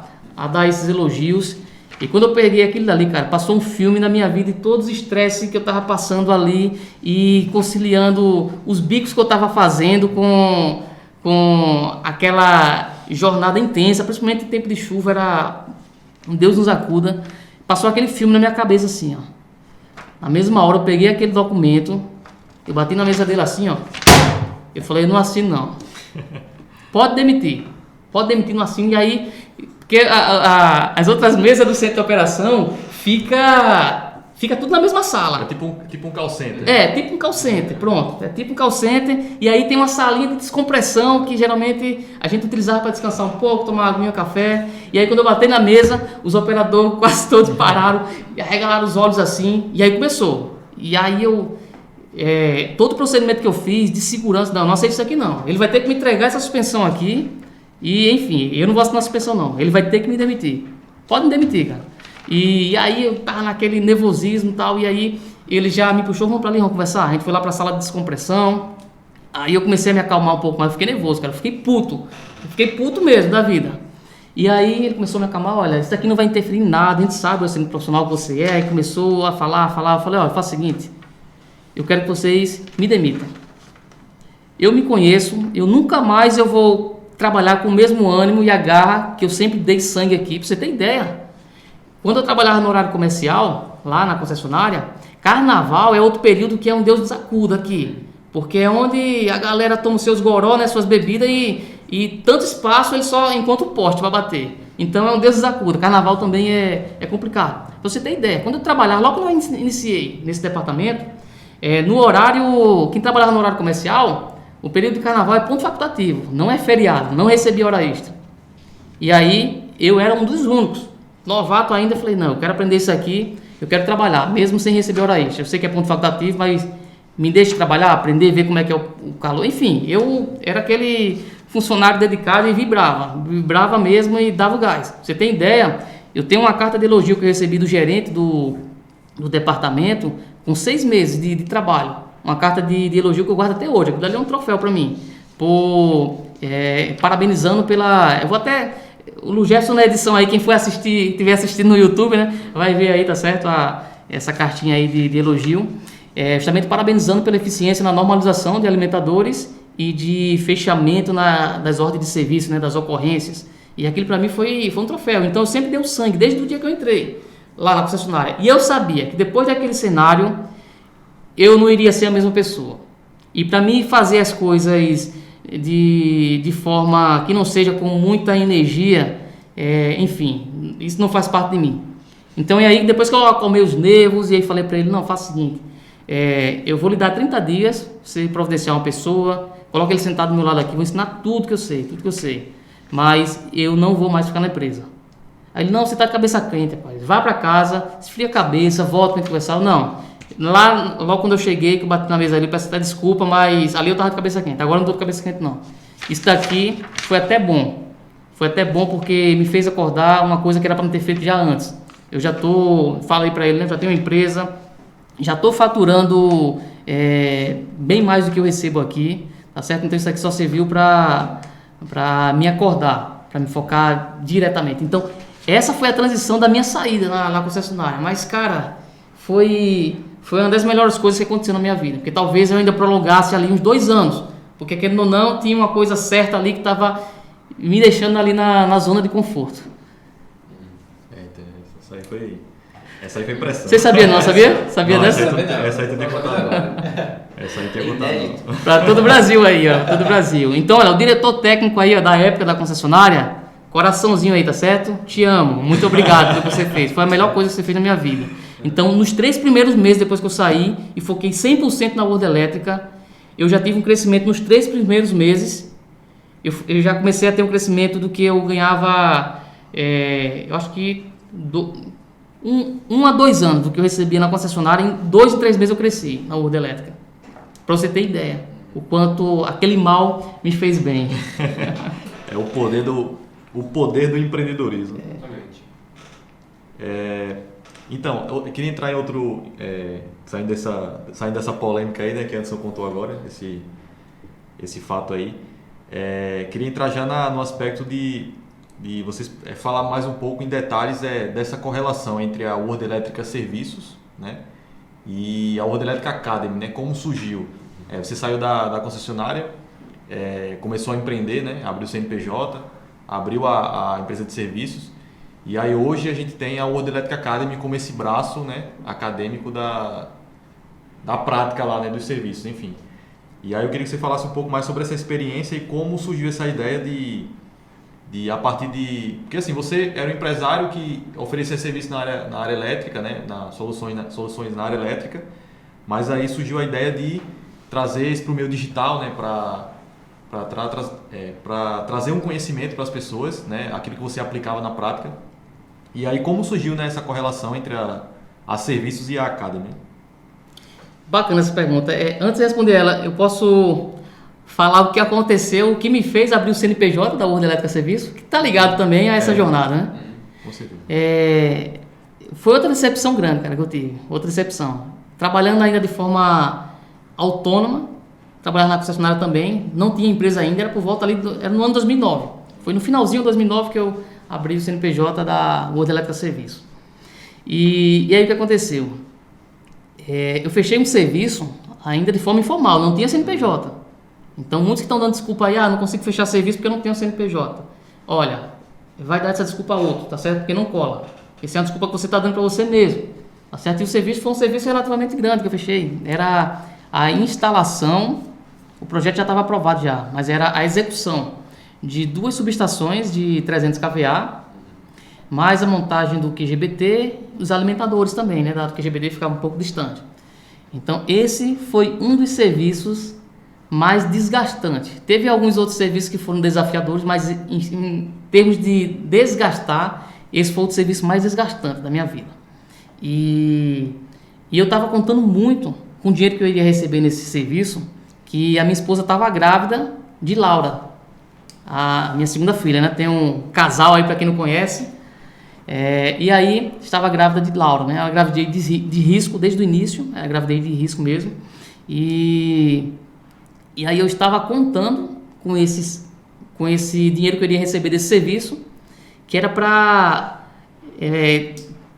dar esses elogios. E quando eu peguei aquilo dali, cara, passou um filme na minha vida e todos os estresses que eu tava passando ali e conciliando os bicos que eu tava fazendo com aquela jornada intensa, principalmente em tempo de chuva, era um Deus nos acuda. Passou aquele filme na minha cabeça assim, ó. Na mesma hora eu peguei aquele documento, eu bati na mesa dele assim, ó. Eu falei, não assino não. Pode demitir, não assino. E aí, porque as outras mesas do centro de operação fica tudo na mesma sala. É tipo um call center. Tipo um call center, pronto. É tipo um call center. E aí tem uma salinha de descompressão que geralmente a gente utilizava para descansar um pouco, tomar água, um café. E aí quando eu bati na mesa, os operadores quase todos pararam e arregalaram os olhos assim. E aí começou. E aí todo o procedimento que eu fiz de segurança, não aceito isso aqui não. Ele vai ter que me entregar essa suspensão aqui. E enfim, eu não vou assinar suspensão não, ele vai ter que me demitir. Pode me demitir, cara. E aí eu tava naquele nervosismo e tal, e aí ele já me puxou, vamos pra ali, vamos conversar. A gente foi lá pra sala de descompressão, aí eu comecei a me acalmar um pouco mais, eu fiquei nervoso, cara, eu fiquei puto mesmo da vida. E aí ele começou a me acalmar, olha, isso aqui não vai interferir em nada, a gente sabe o profissional que você é, e começou a falar, eu falei, olha, faça o seguinte, eu quero que vocês me demitam. Eu me conheço, eu nunca mais eu vou trabalhar com o mesmo ânimo e a garra que eu sempre dei sangue aqui. Pra você ter ideia, quando eu trabalhava no horário comercial, lá na concessionária, carnaval é outro período que é um Deus nos acuda aqui, porque é onde a galera toma os seus goró, né, suas bebidas e tanto espaço ele só encontra o poste para bater. Então é um Deus nos acuda. Carnaval também é complicado. Pra você ter ideia, quando eu trabalhava, logo quando eu iniciei nesse departamento, no horário, quem trabalhava no horário comercial, o período de carnaval é ponto facultativo, não é feriado, não recebia hora extra. E aí, eu era um dos únicos. Novato ainda, falei, não, eu quero aprender isso aqui, eu quero trabalhar, mesmo sem receber hora extra. Eu sei que é ponto facultativo, mas me deixe trabalhar, aprender, ver como é que é o calor. Enfim, eu era aquele funcionário dedicado e vibrava mesmo e dava o gás. Você tem ideia, eu tenho uma carta de elogio que eu recebi do gerente do departamento com 6 meses de trabalho. Uma carta de elogio que eu guardo até hoje. Aquilo ali é um troféu para mim. Parabenizando pela... Eu vou até... O Lugerson na edição aí, quem for assistir, estiver assistindo no YouTube, né? Vai ver aí, tá certo? Essa cartinha aí de elogio. Justamente parabenizando pela eficiência na normalização de alimentadores e de fechamento das ordens de serviço, né? Das ocorrências. E aquilo para mim foi um troféu. Então eu sempre dei o sangue, desde o dia que eu entrei lá na concessionária. E eu sabia que depois daquele cenário, eu não iria ser a mesma pessoa. E para mim fazer as coisas de forma que não seja com muita energia, enfim, isso não faz parte de mim. Então e aí depois que eu acalmei os nervos, e aí falei para ele, não, faça o seguinte, eu vou lhe dar 30 dias, você providenciar uma pessoa, coloca ele sentado do meu lado aqui, vou ensinar tudo que eu sei, mas eu não vou mais ficar na empresa. Aí ele, não, você tá de cabeça quente, rapaz, vai para casa, esfria a cabeça, volta pra gente conversar. Não, lá, logo quando eu cheguei, que eu bati na mesa ali, peço até desculpa, mas ali eu tava de cabeça quente, agora eu não tô de cabeça quente não. Isso daqui foi até bom porque me fez acordar uma coisa que era para me ter feito já antes. Eu já falei para ele, né, já tenho uma empresa, já tô faturando bem mais do que eu recebo aqui, tá certo? Então isso aqui só serviu para me acordar, para me focar diretamente. Então essa foi a transição da minha saída na concessionária, mas cara, foi uma das melhores coisas que aconteceu na minha vida, porque talvez eu ainda prolongasse ali uns 2 anos, porque querendo ou não, tinha uma coisa certa ali que estava me deixando ali na zona de conforto. Essa aí foi pressão. Você sabia não? Sabia não, dessa? Essa aí tu tem que contar. Essa aí tem que contar. Para todo o Brasil aí, ó. Todo o Brasil. Então, olha, o diretor técnico aí, ó, da época da concessionária, coraçãozinho aí, tá certo? Te amo. Muito obrigado pelo que você fez. Foi a melhor coisa que você fez na minha vida. Então, nos 3 primeiros meses depois que eu saí e foquei 100% na World Elétrica, eu já tive um crescimento nos 3 primeiros meses. Eu já comecei a ter um crescimento do que eu ganhava, eu acho que 1 a 2 anos do que eu recebia na concessionária. Em 2 e 3 meses eu cresci na World Elétrica. Para você ter ideia, o quanto aquele mal me fez bem. É o poder do empreendedorismo. Então, eu queria entrar em outro, saindo dessa polêmica aí, né, que Anderson contou agora, esse fato aí. Queria entrar já no aspecto de vocês falar mais um pouco em detalhes dessa correlação entre a World Elétrica Serviços, né, e a World Elétrica Academy, né, como surgiu. Você saiu da concessionária, começou a empreender, né, abriu o CNPJ, abriu a empresa de serviços, e aí hoje a gente tem a World Electric Academy como esse braço, né, acadêmico da prática lá, né, dos serviços, enfim. E aí eu queria que você falasse um pouco mais sobre essa experiência e como surgiu essa ideia de a partir de... Porque assim, você era um empresário que oferecia serviço na área elétrica, né, soluções na área elétrica, mas aí surgiu a ideia de trazer isso para o meio digital, né, para trazer um conhecimento para as pessoas, né, aquilo que você aplicava na prática. E aí como surgiu, né, essa correlação entre a serviços e a Academy? Bacana essa pergunta. Antes de responder ela, eu posso falar o que aconteceu, o que me fez abrir o CNPJ da World Elétrica Serviço, que está ligado também a essa jornada, né? Com certeza. Foi outra decepção grande, cara, que eu tive. Outra decepção. Trabalhando ainda de forma autônoma, trabalhava na concessionária também, não tinha empresa ainda, era por volta ali, era no ano 2009. Foi no finalzinho de 2009 que eu abri o CNPJ da World Elétrica Serviço. E aí o que aconteceu? Eu fechei um serviço ainda de forma informal, não tinha CNPJ. Então muitos que estão dando desculpa aí, não consigo fechar serviço porque eu não tenho CNPJ. Olha, vai dar essa desculpa a outro, tá certo? Porque não cola. Essa é uma desculpa que você está dando para você mesmo, tá certo? E o serviço foi um serviço relativamente grande que eu fechei. Era a instalação, o projeto já estava aprovado já, mas era a execução de 2 subestações de 300 kVA, mais a montagem do QGBT, os alimentadores também, né, dado que o QGBT ficava um pouco distante. Então esse foi um dos serviços mais desgastantes. Teve alguns outros serviços que foram desafiadores, mas em termos de desgastar, esse foi o serviço mais desgastante da minha vida. E eu estava contando muito com o dinheiro que eu iria receber nesse serviço, que a minha esposa estava grávida de Laura, a minha segunda filha, né? Tem um casal aí, para quem não conhece, e aí estava grávida de Laura, né? Ela gravidei de risco desde o início, gravidei de risco mesmo, e aí eu estava contando com esse dinheiro que eu iria receber desse serviço, que era para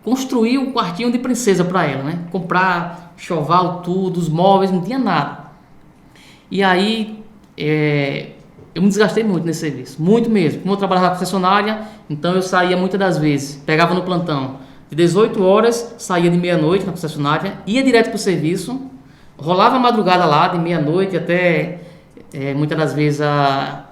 construir um quartinho de princesa para ela, né? Comprar choval, tudo, os móveis, não tinha nada. E aí eu me desgastei muito nesse serviço, muito mesmo. Como eu trabalhava na concessionária, então eu saía muitas das vezes, pegava no plantão de 18 horas, saía de meia-noite na concessionária, ia direto para o serviço, rolava a madrugada lá, de meia-noite até muitas das vezes a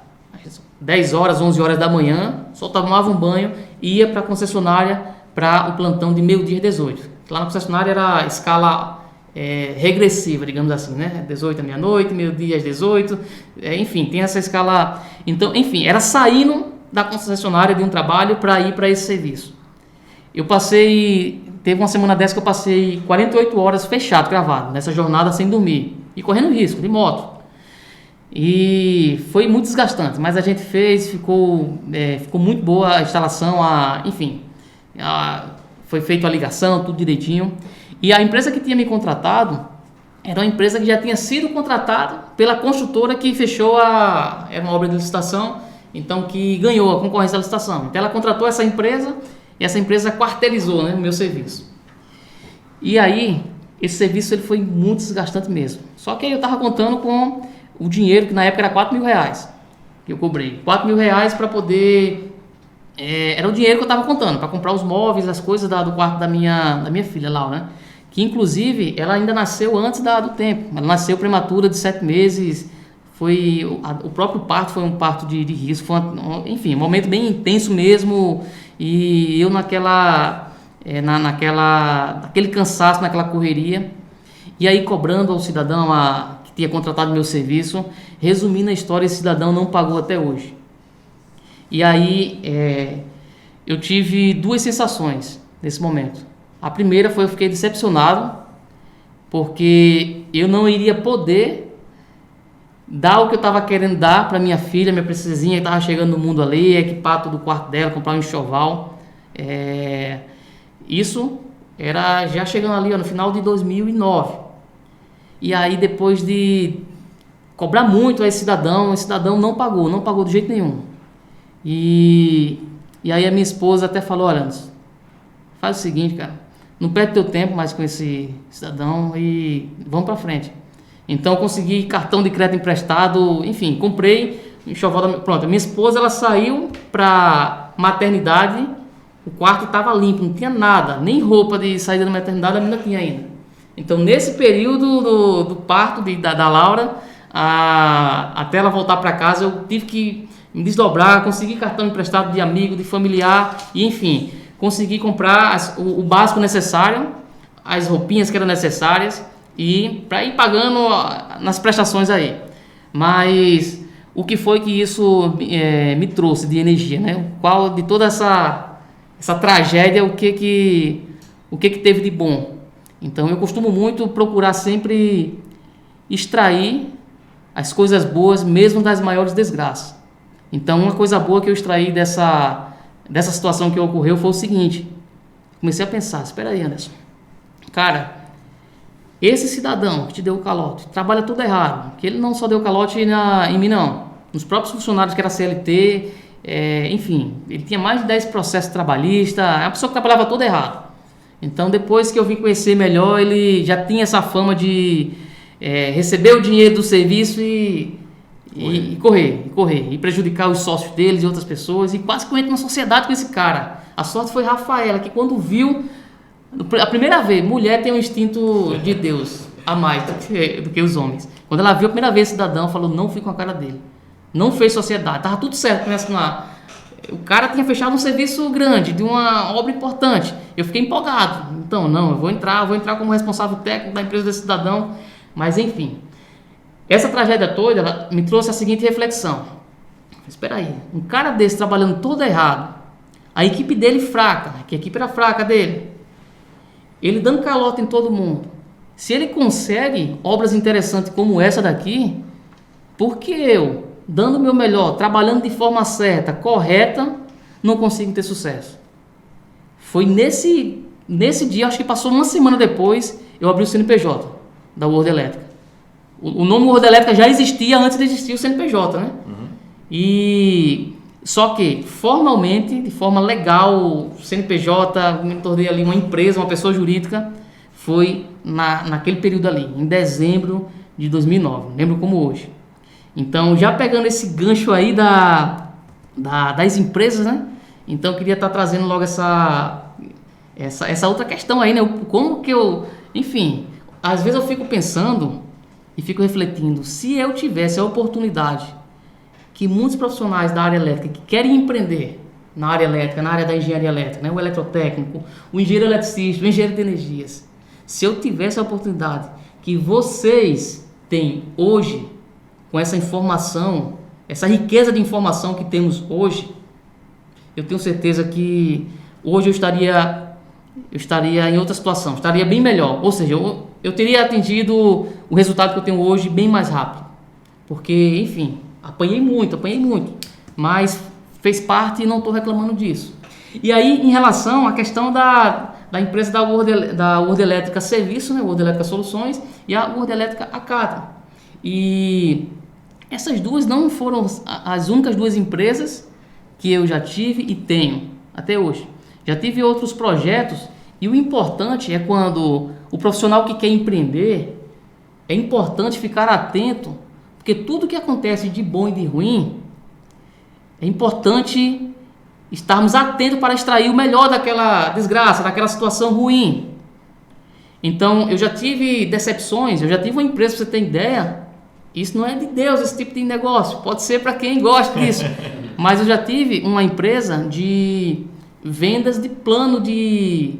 10 horas, 11 horas da manhã, só tomava um banho e ia para a concessionária para o plantão de meio-dia às 18. Lá na concessionária era a escala regressiva, digamos assim, né? 18 à meia-noite, meio-dia às 18, enfim, tem essa escala. Então, enfim, era saindo da concessionária de um trabalho para ir para esse serviço. Teve uma semana dessa que eu passei 48 horas fechado, gravado, nessa jornada sem dormir e correndo risco, de moto. E foi muito desgastante, mas a gente ficou muito boa a instalação, foi feita a ligação, tudo direitinho. E a empresa que tinha me contratado era uma empresa que já tinha sido contratada pela construtora que fechou era uma obra de licitação, então que ganhou a concorrência da licitação. Então ela contratou essa empresa e essa empresa quarterizou, né, o meu serviço. E aí, esse serviço ele foi muito desgastante mesmo. Só que aí eu estava contando com o dinheiro, que na época era R$4.000, que eu cobrei. R$4.000 para poder... era o dinheiro que eu estava contando, para comprar os móveis, as coisas do quarto da minha filha, Laura, né? Que inclusive ela ainda nasceu antes do tempo. Ela nasceu prematura de 7 meses. O próprio parto foi um parto de risco. Foi um momento bem intenso mesmo. E eu naquele cansaço, naquela correria. E aí cobrando ao cidadão que tinha contratado meu serviço. Resumindo a história, esse cidadão não pagou até hoje. E aí eu tive duas sensações nesse momento. A primeira foi eu fiquei decepcionado, porque eu não iria poder dar o que eu estava querendo dar para minha filha, minha princesinha que estava chegando no mundo ali, equipar todo o quarto dela, comprar um enxoval. Isso era já chegando ali no final de 2009. E aí depois de cobrar muito a esse cidadão não pagou de jeito nenhum. E aí a minha esposa até falou, olha, faz o seguinte, cara, não perde teu tempo mais com esse cidadão e vamos pra frente. Então eu consegui cartão de crédito emprestado, enfim, comprei enxoval pronto, a minha esposa ela saiu pra maternidade, o quarto estava limpo, não tinha nada, nem roupa de saída da maternidade a menina tinha ainda. Então nesse período do parto da Laura, até ela voltar para casa, eu tive que me desdobrar, consegui cartão emprestado de amigo, de familiar, e enfim, consegui comprar o básico necessário, as roupinhas que eram necessárias, e para ir pagando nas prestações aí. Mas o que foi que isso me trouxe de energia, né? Qual de toda essa tragédia, o que teve de bom? Então eu costumo muito procurar sempre extrair as coisas boas, mesmo das maiores desgraças. Então uma coisa boa que eu extraí dessa situação que ocorreu foi o seguinte: comecei a pensar, espera aí, Anderson, cara, esse cidadão que te deu o calote trabalha tudo errado, que ele não só deu calote em mim não, nos próprios funcionários que era CLT, enfim, ele tinha mais de 10 processos trabalhistas, é uma pessoa que trabalhava tudo errado. Então depois que eu vim conhecer melhor, ele já tinha essa fama de receber o dinheiro do serviço e correr, e prejudicar os sócios deles e outras pessoas, e quase que eu entro na sociedade com esse cara. A sorte foi Rafaela, que quando viu, a primeira vez, mulher tem um instinto de Deus a mais do que os homens. Quando ela viu a primeira vez esse cidadão, falou, não fui com a cara dele. Não fez sociedade, tava tudo certo, o cara tinha fechado um serviço grande, de uma obra importante. Eu fiquei empolgado. Então, não, eu vou entrar como responsável técnico da empresa desse cidadão. Mas, enfim, essa tragédia toda ela me trouxe a seguinte reflexão. Espera aí, um cara desse trabalhando todo errado, a equipe dele fraca, que a equipe era fraca dele, ele dando calote em todo mundo. Se ele consegue obras interessantes como essa daqui, por que eu, dando o meu melhor, trabalhando de forma certa, correta, não consigo ter sucesso? Foi nesse dia, acho que passou uma semana depois, eu abri o CNPJ da World Elétrica. O nome World Elétrica já existia antes de existir o CNPJ, né? Uhum. E só que formalmente, de forma legal, o CNPJ, me tornei ali uma empresa, uma pessoa jurídica, foi naquele período ali, em dezembro de 2009, lembro como hoje. Então, já pegando esse gancho aí das empresas, né? Então, eu queria estar trazendo logo essa outra questão aí, né? Como que enfim, às vezes eu fico pensando e fico refletindo, se eu tivesse a oportunidade que muitos profissionais da área elétrica que querem empreender na área elétrica, na área da engenharia elétrica, né? O eletrotécnico, o engenheiro eletricista, o engenheiro de energias, se eu tivesse a oportunidade que vocês têm hoje, com essa informação, essa riqueza de informação que temos hoje, eu tenho certeza que hoje eu estaria em outra situação, estaria bem melhor. Ou seja, eu teria atingido o resultado que eu tenho hoje bem mais rápido. Porque, enfim, apanhei muito, mas fez parte e não estou reclamando disso. E aí, em relação à questão da empresa da World Elétrica Serviço, né, World Elétrica Soluções, e a World Elétrica Academy. E essas duas não foram as únicas duas empresas que eu já tive e tenho até hoje. Já tive outros projetos e o importante é quando o profissional que quer empreender, é importante ficar atento, porque tudo que acontece de bom e de ruim, é importante estarmos atentos para extrair o melhor daquela desgraça, daquela situação ruim. Então, eu já tive decepções, eu já tive uma empresa, para você ter ideia, isso não é de Deus, esse tipo de negócio, pode ser para quem gosta disso, mas eu já tive uma empresa de vendas de plano de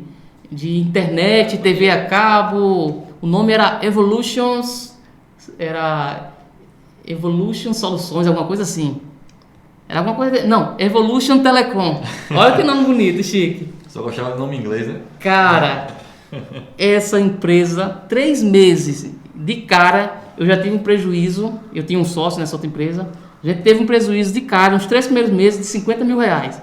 internet, TV a cabo, o nome era Evolution Soluções, alguma coisa assim. Era alguma coisa... Não, Evolution Telecom. Olha que nome bonito, chique. Só gostava do nome inglês, né? Cara, essa empresa, 3 meses de cara, eu já tive um prejuízo. Eu tinha um sócio nessa outra empresa. A gente teve um prejuízo de cara, uns 3 primeiros meses, de 50 mil reais.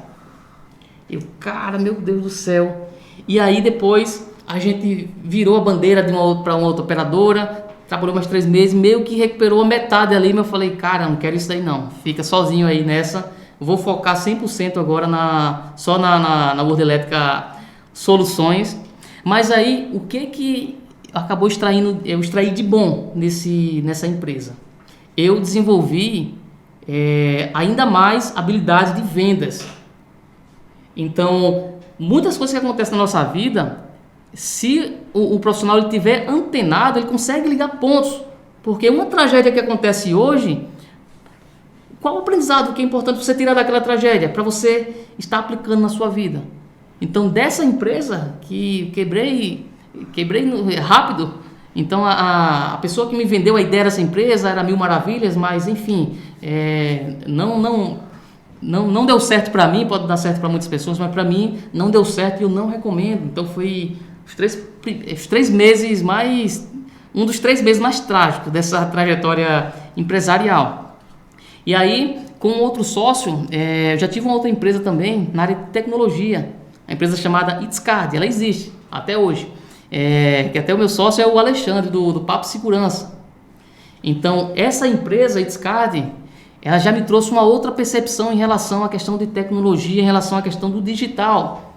Eu, cara, meu Deus do céu. E aí depois a gente virou a bandeira para uma outra operadora, trabalhou mais 3 meses, meio que recuperou a metade ali, mas eu falei, cara, não quero isso daí não, fica sozinho aí nessa, vou focar 100% agora só na World Elétrica Soluções. Mas aí, o que acabou eu extraí de bom nessa empresa? Eu desenvolvi ainda mais habilidades de vendas. Então, muitas coisas que acontecem na nossa vida, se o profissional estiver antenado, ele consegue ligar pontos. Porque uma tragédia que acontece hoje, qual o aprendizado que é importante você tirar daquela tragédia para você estar aplicando na sua vida? Então, dessa empresa que quebrei rápido, então a pessoa que me vendeu a ideia dessa empresa era mil maravilhas, mas enfim, não deu certo para mim, pode dar certo para muitas pessoas, mas para mim não deu certo e eu não recomendo. Então foi os 3 meses mais... um dos 3 meses mais trágicos dessa trajetória empresarial. E aí, com outro sócio, eu já tive uma outra empresa também na área de tecnologia, a empresa chamada Itzcard, ela existe até hoje. Que até o meu sócio é o Alexandre, do Papo Segurança. Então, essa empresa, Itzcard, ela já me trouxe uma outra percepção em relação à questão de tecnologia, em relação à questão do digital.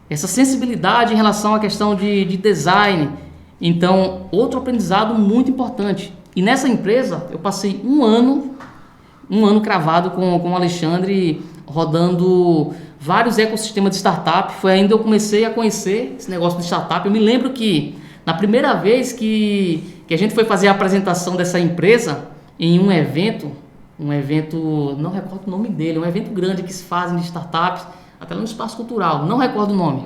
Essa sensibilidade em relação à questão de design. Então, outro aprendizado muito importante. E nessa empresa, eu passei um ano cravado com o Alexandre, rodando vários ecossistemas de startup. Foi ainda eu comecei a conhecer esse negócio de startup. Eu me lembro que, na primeira vez que a gente foi fazer a apresentação dessa empresa em um evento, não recordo o nome dele, um evento grande que se fazem de startups, até no espaço cultural, não recordo o nome.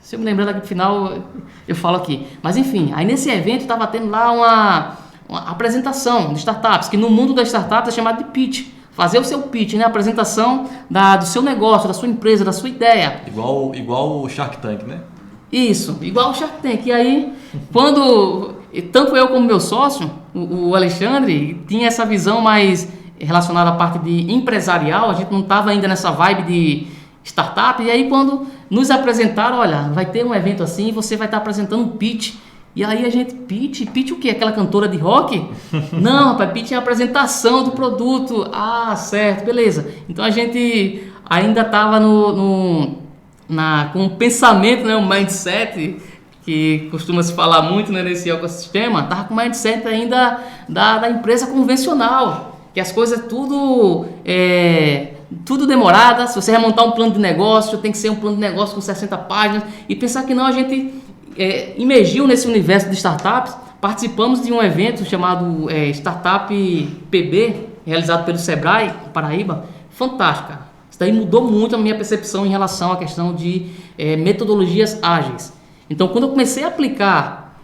Se eu me lembrar daqui pro final, eu falo aqui. Mas enfim, aí nesse evento estava tendo lá uma apresentação de startups, que no mundo das startups é chamado de pitch. Fazer o seu pitch, né? A apresentação do seu negócio, da sua empresa, da sua ideia. Igual o Shark Tank, né? Isso, igual o Shark Tank. E aí, tanto eu como meu sócio, o Alexandre, tinha essa visão mais relacionada à parte de empresarial, a gente não estava ainda nessa vibe de startup, e aí quando nos apresentaram, olha, vai ter um evento assim, você vai estar apresentando um pitch. E aí a gente, pitch o quê? Aquela cantora de rock? Não, rapaz, pitch é a apresentação do produto. Ah, certo, beleza. Então a gente ainda estava com um pensamento, né, um mindset que costuma se falar muito, né, nesse ecossistema, estava com o mindset ainda da empresa convencional, que as coisas tudo demorada. Se você remontar um plano de negócio, tem que ser um plano de negócio com 60 páginas, e pensar que não, a gente imergiu nesse universo de startups. Participamos de um evento chamado Startup PB, realizado pelo Sebrae, Paraíba. Fantástico, cara. Isso daí mudou muito a minha percepção em relação à questão de metodologias ágeis. Então, quando eu comecei a aplicar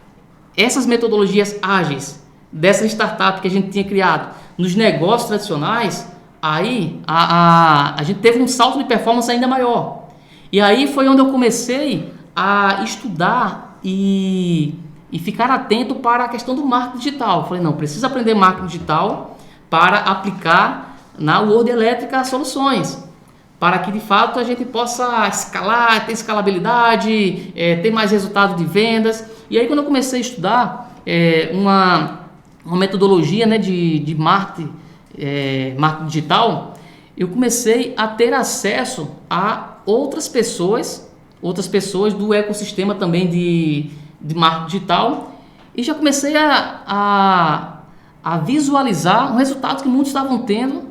essas metodologias ágeis dessa startup que a gente tinha criado nos negócios tradicionais, aí a gente teve um salto de performance ainda maior. E aí foi onde eu comecei a estudar e ficar atento para a questão do marketing digital. Falei, não, preciso aprender marketing digital para aplicar na World Elétrica soluções, para que de fato a gente possa escalar, ter escalabilidade, ter mais resultado de vendas. E aí quando eu comecei a estudar uma metodologia, né, de marketing digital, eu comecei a ter acesso a outras pessoas do ecossistema também de marketing digital, e já comecei a visualizar um resultado que muitos estavam tendo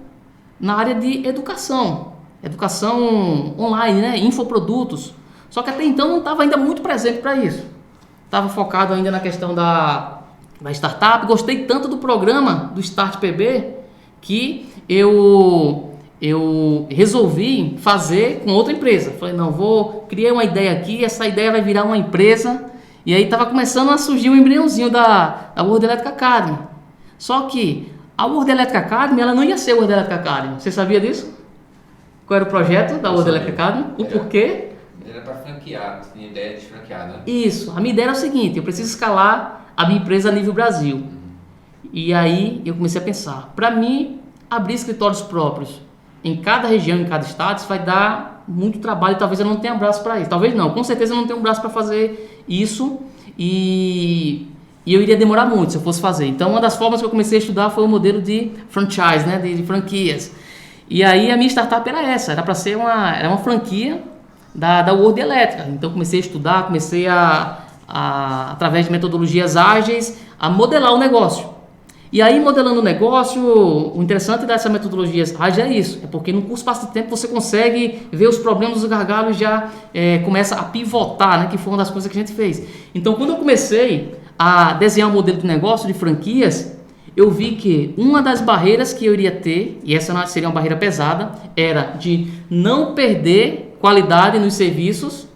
na área de educação online, né? Infoprodutos. Só que até então não estava ainda muito presente para isso. Estava focado ainda na questão da startup. Gostei tanto do programa do Start PB que eu resolvi fazer com outra empresa. Falei, não, criar uma ideia aqui, essa ideia vai virar uma empresa. E aí estava começando a surgir um embriãozinho da World Electric Academy. Só que a World Electric Academy, ela não ia ser a World Electric Academy. Você sabia disso? Qual era o projeto da World Electric Academy? O porquê? Era para franquear, tinha ideia de franquear, né? Isso. A minha ideia era o seguinte, eu preciso escalar a minha empresa a nível Brasil. E aí eu comecei a pensar, para mim, abrir escritórios próprios em cada região, em cada estado, isso vai dar muito trabalho, talvez eu não tenha braço para isso. Talvez não, com certeza eu não tenho braço para fazer isso, e eu iria demorar muito se eu fosse fazer. Então uma das formas que eu comecei a estudar foi o modelo de franchise, né, de franquias. E aí a minha startup era essa, era para ser uma franquia da World Elétrica. Então comecei a estudar, comecei através de metodologias ágeis, a modelar o negócio. E aí, modelando o negócio, o interessante dessa metodologia ágil é isso, é porque no curto espaço de tempo você consegue ver os problemas, os gargalos, já começa a pivotar, né, que foi uma das coisas que a gente fez. Então, quando eu comecei a desenhar um modelo de negócio de franquias, eu vi que uma das barreiras que eu iria ter, e essa seria uma barreira pesada, era de não perder qualidade nos serviços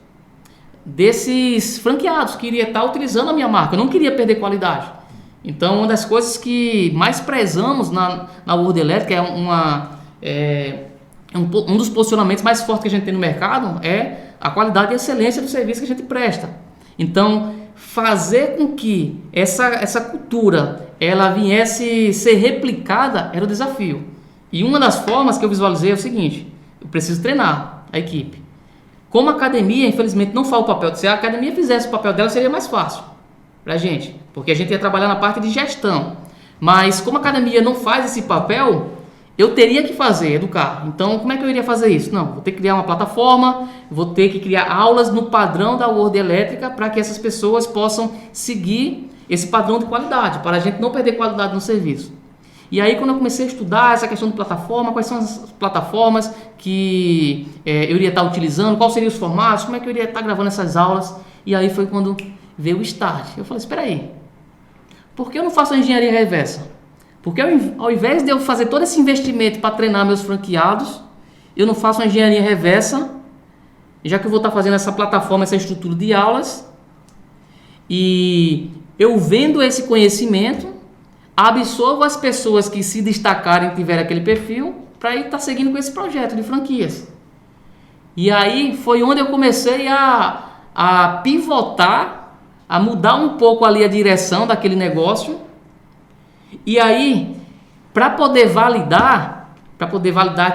desses franqueados que iria estar utilizando a minha marca. Eu não queria perder qualidade. Então, uma das coisas que mais prezamos na World Electric um dos posicionamentos mais fortes que a gente tem no mercado é a qualidade e excelência do serviço que a gente presta. Então, fazer com que essa cultura ela viesse ser replicada era o desafio. E uma das formas que eu visualizei é o seguinte: eu preciso treinar a equipe. Como a academia, infelizmente, não faz o papel de se a academia fizesse o papel dela, seria mais fácil pra gente, porque a gente ia trabalhar na parte de gestão. Mas como a academia não faz esse papel, eu teria que fazer, educar. Então, como é que eu iria fazer isso? Não, vou ter que criar uma plataforma, vou ter que criar aulas no padrão da World Elétrica para que essas pessoas possam seguir esse padrão de qualidade, para a gente não perder qualidade no serviço. E aí, quando eu comecei a estudar essa questão de plataforma, quais são as plataformas que eu iria estar utilizando, quais seriam os formatos, como é que eu iria estar gravando essas aulas, e aí foi quando veio o start. Eu falei, espera aí, por que eu não faço a engenharia reversa? Porque ao invés de eu fazer todo esse investimento para treinar meus franqueados, eu não faço a engenharia reversa, já que eu vou estar fazendo essa plataforma, essa estrutura de aulas, e eu vendo esse conhecimento, absorvo as pessoas que se destacarem e tiverem aquele perfil, para ir estar seguindo com esse projeto de franquias. E aí foi onde eu comecei a pivotar, a mudar um pouco ali a direção daquele negócio. E aí, para poder validar,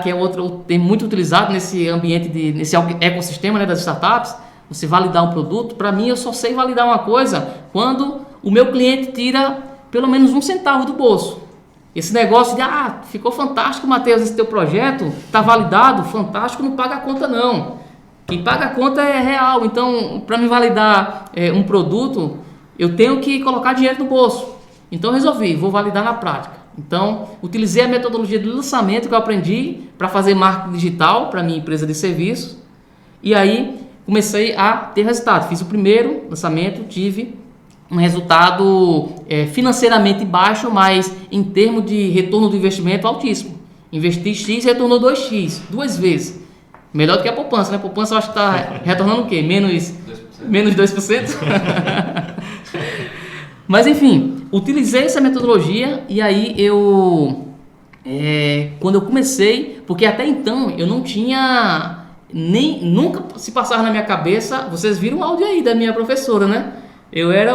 que é outro termo muito utilizado nesse ambiente, nesse ecossistema, né, das startups, você validar um produto, para mim eu só sei validar uma coisa quando o meu cliente tira pelo menos 1 centavo do bolso. Esse negócio de, ficou fantástico, Matheus, esse teu projeto, está validado, fantástico, não paga a conta não. Quem paga a conta é real. Então, para me validar um produto, eu tenho que colocar dinheiro no bolso. Então, eu resolvi, vou validar na prática. Então, utilizei a metodologia de lançamento que eu aprendi para fazer marketing digital para minha empresa de serviços. E aí, comecei a ter resultado. Fiz o primeiro lançamento, tive um resultado financeiramente baixo, mas em termos de retorno do investimento altíssimo. Investi X e retornou 2X, 2 vezes. Melhor do que a poupança, né? A poupança eu acho que está retornando o quê? Menos 2%? Mas enfim, utilizei essa metodologia e aí quando eu comecei, porque até então eu não tinha nunca se passava na minha cabeça, vocês viram o áudio aí da minha professora, né? Eu era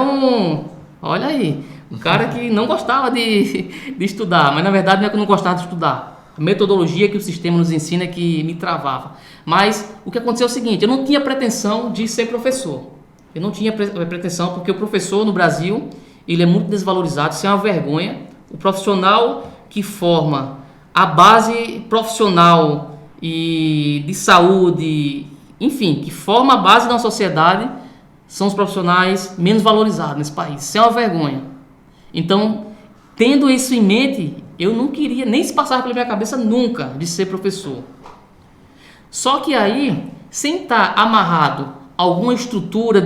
olha aí, um cara que não gostava de estudar, mas na verdade não é que eu não gostava de estudar. A metodologia que o sistema nos ensina é que me travava. Mas o que aconteceu é o seguinte, eu não tinha pretensão de ser professor. Eu não tinha pretensão, porque o professor no Brasil, ele é muito desvalorizado, isso é uma vergonha. O profissional que forma a base profissional e de saúde, enfim, que forma a base da sociedade, são os profissionais menos valorizados nesse país. Isso é uma vergonha. Então, tendo isso em mente, eu não queria, nem se passar pela minha cabeça nunca, de ser professor. Só que aí, sem estar amarrado a alguma estrutura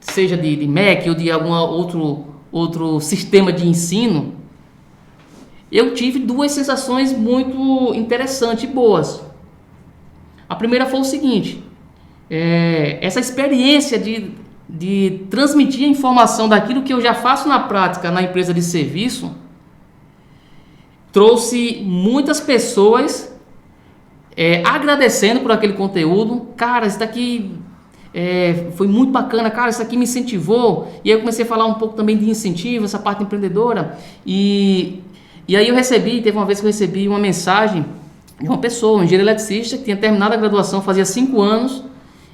seja de MEC ou de algum outro sistema de ensino, eu tive 2 sensações muito interessantes e boas. A primeira foi o seguinte, essa experiência de transmitir a informação daquilo que eu já faço na prática na empresa de serviço, trouxe muitas pessoas agradecendo por aquele conteúdo. Cara, isso daqui foi muito bacana, cara, isso aqui me incentivou. E aí eu comecei a falar um pouco também de incentivo, essa parte empreendedora. E aí teve uma vez que eu recebi uma mensagem de uma pessoa, um engenheiro eletricista, que tinha terminado a graduação fazia 5 anos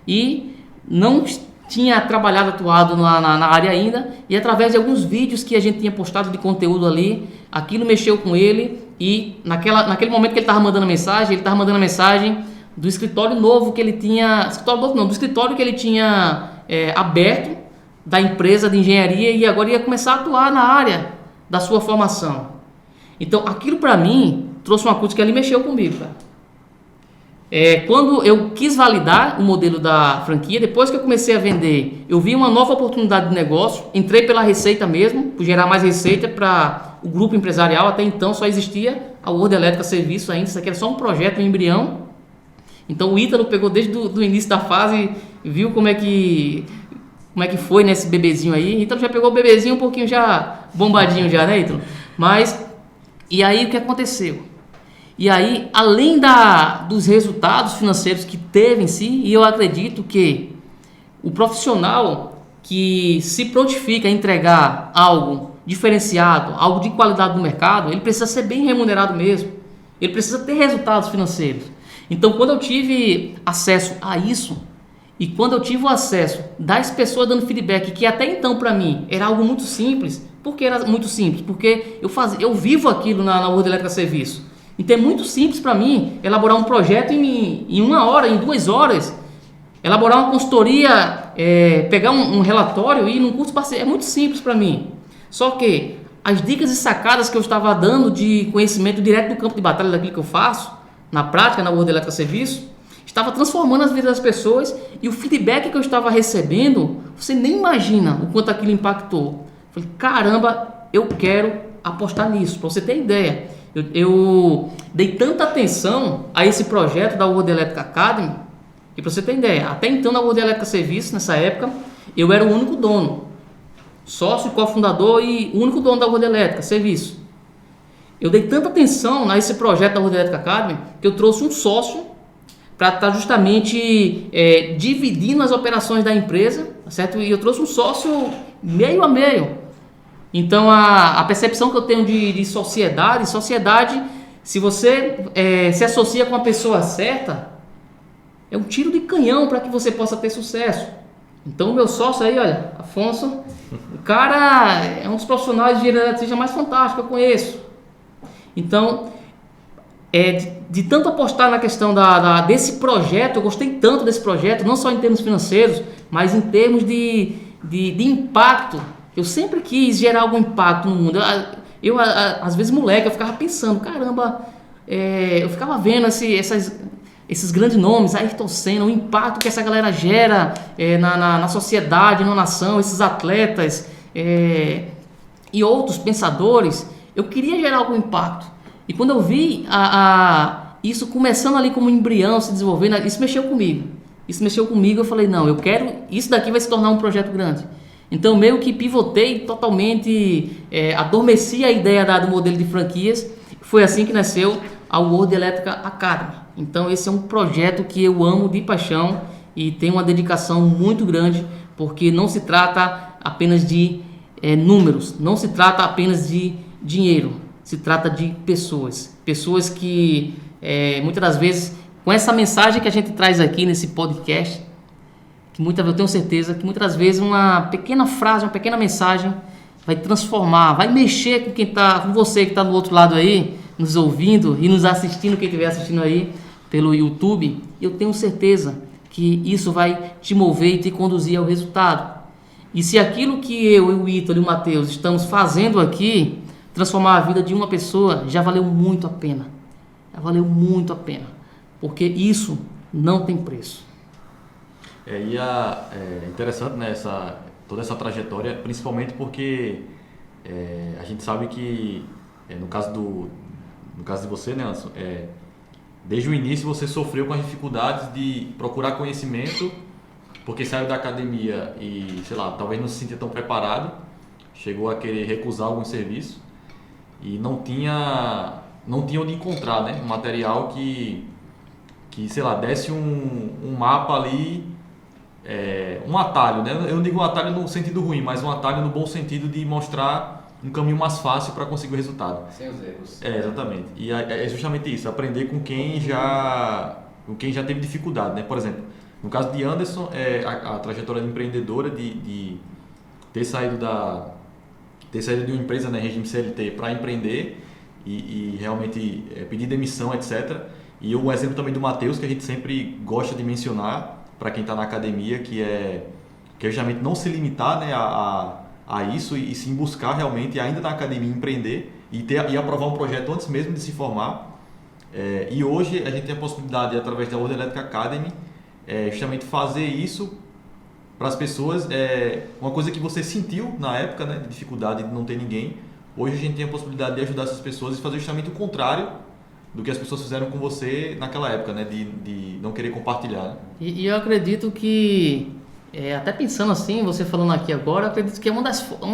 e não tinha atuado na área ainda, e através de alguns vídeos que a gente tinha postado de conteúdo ali, aquilo mexeu com ele, e naquele momento que ele estava mandando a mensagem do escritório novo que ele tinha, do escritório que ele tinha aberto, da empresa de engenharia, e agora ia começar a atuar na área da sua formação. Então aquilo para mim trouxe uma coisa que ali mexeu comigo, cara. Quando eu quis validar o modelo da franquia, depois que eu comecei a vender, eu vi uma nova oportunidade de negócio, entrei pela receita mesmo, por gerar mais receita para o grupo empresarial. Até então só existia a World Elétrica Serviço ainda, isso aqui era só um projeto, um embrião. Então o Ítalo pegou desde o início da fase, viu como é que foi nesse bebezinho aí. Ítalo já pegou o bebezinho um pouquinho já bombadinho já, né, Ítalo? E aí o que aconteceu? E aí, além dos resultados financeiros que teve em si, e eu acredito que o profissional que se prontifica a entregar algo diferenciado, algo de qualidade no mercado, ele precisa ser bem remunerado mesmo. Ele precisa ter resultados financeiros. Então, quando eu tive acesso a isso, e quando eu tive o acesso das pessoas dando feedback, que até então para mim era algo muito simples. Por que era muito simples? Porque eu vivo aquilo na World Elétrica Serviço. Então é muito simples para mim elaborar um projeto em 1 hora, em 2 horas, elaborar uma consultoria, pegar um relatório e ir num curso parceiro. É muito simples para mim. Só que as dicas e sacadas que eu estava dando de conhecimento direto do campo de batalha daquilo que eu faço, na prática, na World Elétrica Serviço, estava transformando as vidas das pessoas, e o feedback que eu estava recebendo, você nem imagina o quanto aquilo impactou. Falei, caramba, eu quero apostar nisso. Para você ter ideia, eu dei tanta atenção a esse projeto da World Electric Academy, e para você ter ideia, até então na World Electric Serviço, nessa época, eu era o único dono, sócio, cofundador e único dono da World Electric Serviço. Eu dei tanta atenção a esse projeto da World Electric Academy que eu trouxe um sócio para estar justamente dividindo as operações da empresa, certo? E eu trouxe um sócio meio a meio. Então a percepção que eu tenho de sociedade, se você se associa com a pessoa certa, é um tiro de canhão para que você possa ter sucesso. Então o meu sócio aí, olha, Afonso, o cara é um dos profissionais de engenharia eletricista mais fantásticos que eu conheço. Então, de tanto apostar na questão desse projeto, eu gostei tanto desse projeto, não só em termos financeiros, mas em termos de impacto. Eu sempre quis gerar algum impacto no mundo. Às vezes, moleque, eu ficava pensando, caramba, eu ficava vendo esses grandes nomes, Ayrton Senna, o impacto que essa galera gera na sociedade, na nação, esses atletas e outros pensadores. Eu queria gerar algum impacto. E quando eu vi isso começando ali como um embrião, se desenvolvendo, isso mexeu comigo. Eu falei, não, eu quero, isso daqui vai se tornar um projeto grande. Então, meio que pivotei totalmente, adormeci a ideia do modelo de franquias. Foi assim que nasceu a World Electric Academy. Então, esse é um projeto que eu amo de paixão e tenho uma dedicação muito grande, porque não se trata apenas de números, não se trata apenas de dinheiro, se trata de pessoas. Pessoas que, muitas das vezes, com essa mensagem que a gente traz aqui nesse podcast, eu tenho certeza que muitas vezes uma pequena frase, uma pequena mensagem vai transformar, vai mexer com você que está do outro lado aí, nos ouvindo e nos assistindo, quem estiver assistindo aí pelo YouTube. Eu tenho certeza que isso vai te mover e te conduzir ao resultado. E se aquilo que eu, o Ítalo e o Matheus estamos fazendo aqui transformar a vida de uma pessoa, já valeu muito a pena. Já valeu muito a pena. Porque isso não tem preço. É interessante, né, toda essa trajetória, principalmente porque a gente sabe que, no caso de você, né, Anderson, desde o início você sofreu com as dificuldades de procurar conhecimento, porque saiu da academia e, sei lá, talvez não se sentia tão preparado, chegou a querer recusar algum serviço e não tinha onde encontrar, né, um material que sei lá, desse um mapa ali, um atalho, né? Eu não digo um atalho no sentido ruim, mas um atalho no bom sentido de mostrar um caminho mais fácil para conseguir o resultado. Sem os erros. Exatamente. E é justamente isso, aprender com quem já teve dificuldade, né? Por exemplo, no caso de Anderson, a trajetória de empreendedora de ter saído de uma empresa, né, regime CLT, para empreender e realmente pedir demissão, etc. E um exemplo também do Matheus, que a gente sempre gosta de mencionar para quem está na academia, que é justamente não se limitar, né, a isso e sim buscar realmente, ainda na academia, empreender e aprovar um projeto antes mesmo de se formar. E hoje a gente tem a possibilidade, através da World Electric Academy, justamente fazer isso para as pessoas. Uma coisa que você sentiu na época, né, de dificuldade de não ter ninguém, hoje a gente tem a possibilidade de ajudar essas pessoas e fazer justamente o contrário do que as pessoas fizeram com você naquela época, né? De não querer compartilhar. Né? E eu acredito que, até pensando assim, você falando aqui agora, eu acredito que é uma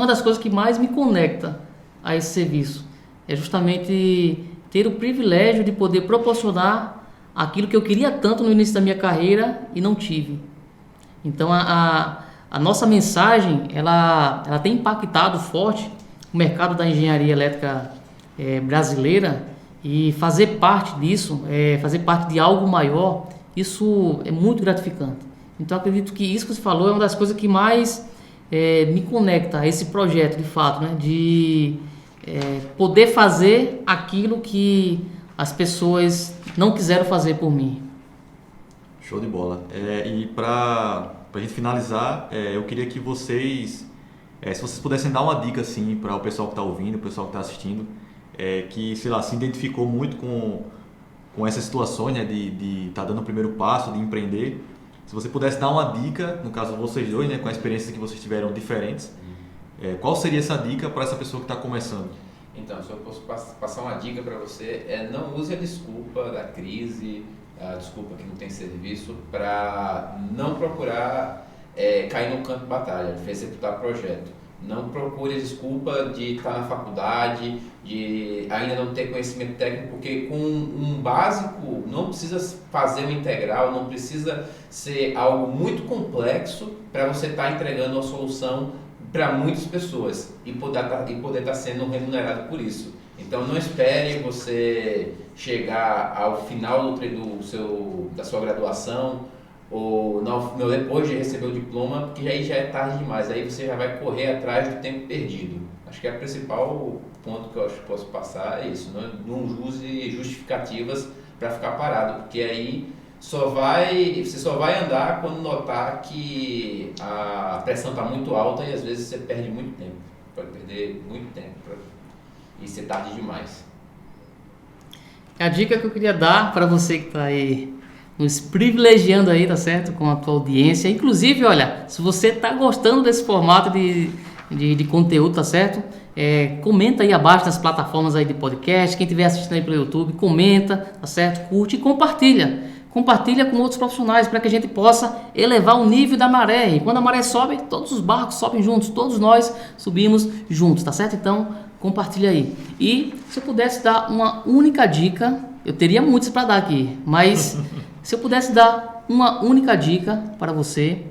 das coisas que mais me conecta a esse serviço. É justamente ter o privilégio de poder proporcionar aquilo que eu queria tanto no início da minha carreira e não tive. Então, a nossa mensagem, ela tem impactado forte o mercado da engenharia elétrica brasileira. E fazer parte disso, fazer parte de algo maior, isso é muito gratificante. Então, acredito que isso que você falou é uma das coisas que mais me conecta a esse projeto, de fato, né? De poder fazer aquilo que as pessoas não quiseram fazer por mim. Show de bola. E para a gente finalizar, eu queria que vocês, se vocês pudessem dar uma dica assim, para o pessoal que está ouvindo, o pessoal que está assistindo, que, sei lá, se identificou muito com essas situações, né, de estar dando o primeiro passo, de empreender. Se você pudesse dar uma dica, no caso vocês dois, né, com a experiência que vocês tiveram diferentes, qual seria essa dica para essa pessoa que está começando? Então, se eu posso passar uma dica para você, não use a desculpa da crise, a desculpa que não tem serviço, para não procurar cair no campo de batalha, de executar projeto. Não procure a desculpa de estar na faculdade, de ainda não ter conhecimento técnico, porque com um básico não precisa fazer um integral, não precisa ser algo muito complexo para você estar entregando uma solução para muitas pessoas e poder estar sendo remunerado por isso. Então não espere você chegar ao final da sua graduação ou depois de receber o diploma, porque aí já é tarde demais, aí você já vai correr atrás do tempo perdido. Acho que é o principal ponto que eu acho que posso passar é isso, não use justificativas para ficar parado, porque aí você só vai andar quando notar que a pressão está muito alta e às vezes você perde muito tempo, pode perder muito tempo e ser tarde demais. A dica que eu queria dar para você que está aí nos privilegiando aí, tá certo? Com a tua audiência. Inclusive, olha, se você está gostando desse formato de conteúdo, tá certo? Comenta aí abaixo nas plataformas aí de podcast. Quem estiver assistindo aí pelo YouTube, comenta, tá certo? Curte e compartilha. Compartilha com outros profissionais para que a gente possa elevar o nível da maré. E quando a maré sobe, todos os barcos sobem juntos, todos nós subimos juntos, tá certo? Então, compartilha aí. E se eu pudesse dar uma única dica, eu teria muitas para dar aqui, mas se eu pudesse dar uma única dica para você,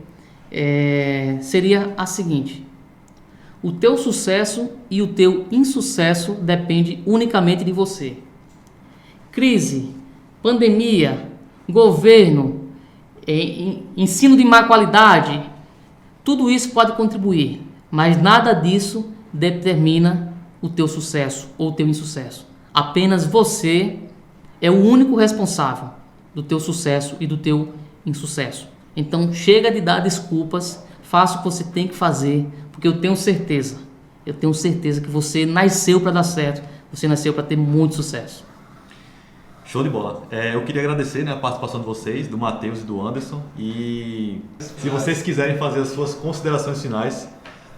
seria a seguinte: o teu sucesso e o teu insucesso depende unicamente de você. Crise, pandemia, governo, ensino de má qualidade, tudo isso pode contribuir, mas nada disso determina o teu sucesso ou o teu insucesso. Apenas você é o único responsável do teu sucesso e do teu insucesso. Então chega de dar desculpas, faça o que você tem que fazer, porque eu tenho certeza que você nasceu para dar certo, você nasceu para ter muito sucesso. Show de bola. Eu queria agradecer, né, a participação de vocês, do Matheus e do Anderson, e se vocês quiserem fazer as suas considerações finais,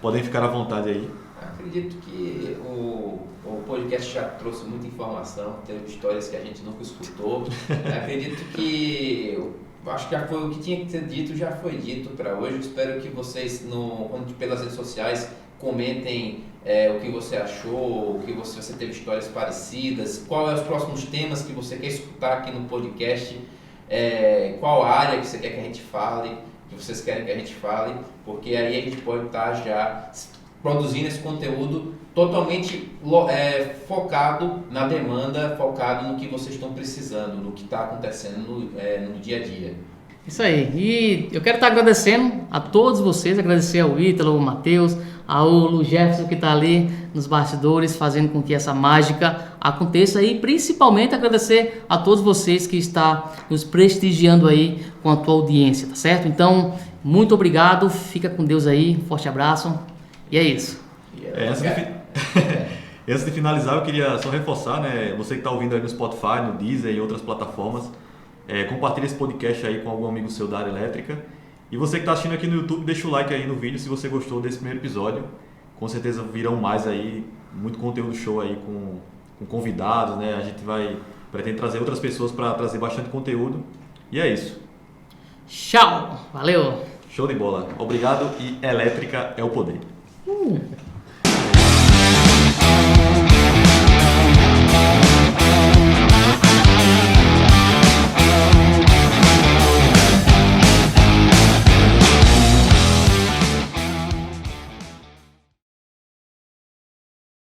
podem ficar à vontade aí. Acredito que o podcast já trouxe muita informação, teve histórias que a gente nunca escutou. Acredito que acho que já foi o que tinha que ser dito, já foi dito para hoje. Eu espero que vocês, pelas redes sociais, comentem o que você achou, você teve histórias parecidas, quais são os próximos temas que você quer escutar aqui no podcast, qual área que você quer que a gente fale, que vocês querem que a gente fale, porque aí a gente pode estar já produzindo esse conteúdo totalmente focado na demanda, focado no que vocês estão precisando, no que está acontecendo no dia a dia. Isso aí. E eu quero estar agradecendo a todos vocês, agradecer ao Ítalo, ao Matheus, ao Jefferson que está ali nos bastidores, fazendo com que essa mágica aconteça, e principalmente agradecer a todos vocês que estão nos prestigiando aí com a tua audiência, tá certo? Então, muito obrigado, fica com Deus aí, um forte abraço. E é isso. Antes de finalizar, eu queria só reforçar, né? Você que está ouvindo aí no Spotify, no Deezer e outras plataformas, compartilha esse podcast aí com algum amigo seu da área elétrica. E você que está assistindo aqui no YouTube, deixa o like aí no vídeo se você gostou desse primeiro episódio. Com certeza virão mais aí, muito conteúdo show aí com convidados, né? A gente pretende trazer outras pessoas para trazer bastante conteúdo. E é isso. Tchau, valeu. Show de bola. Obrigado e elétrica é o poder.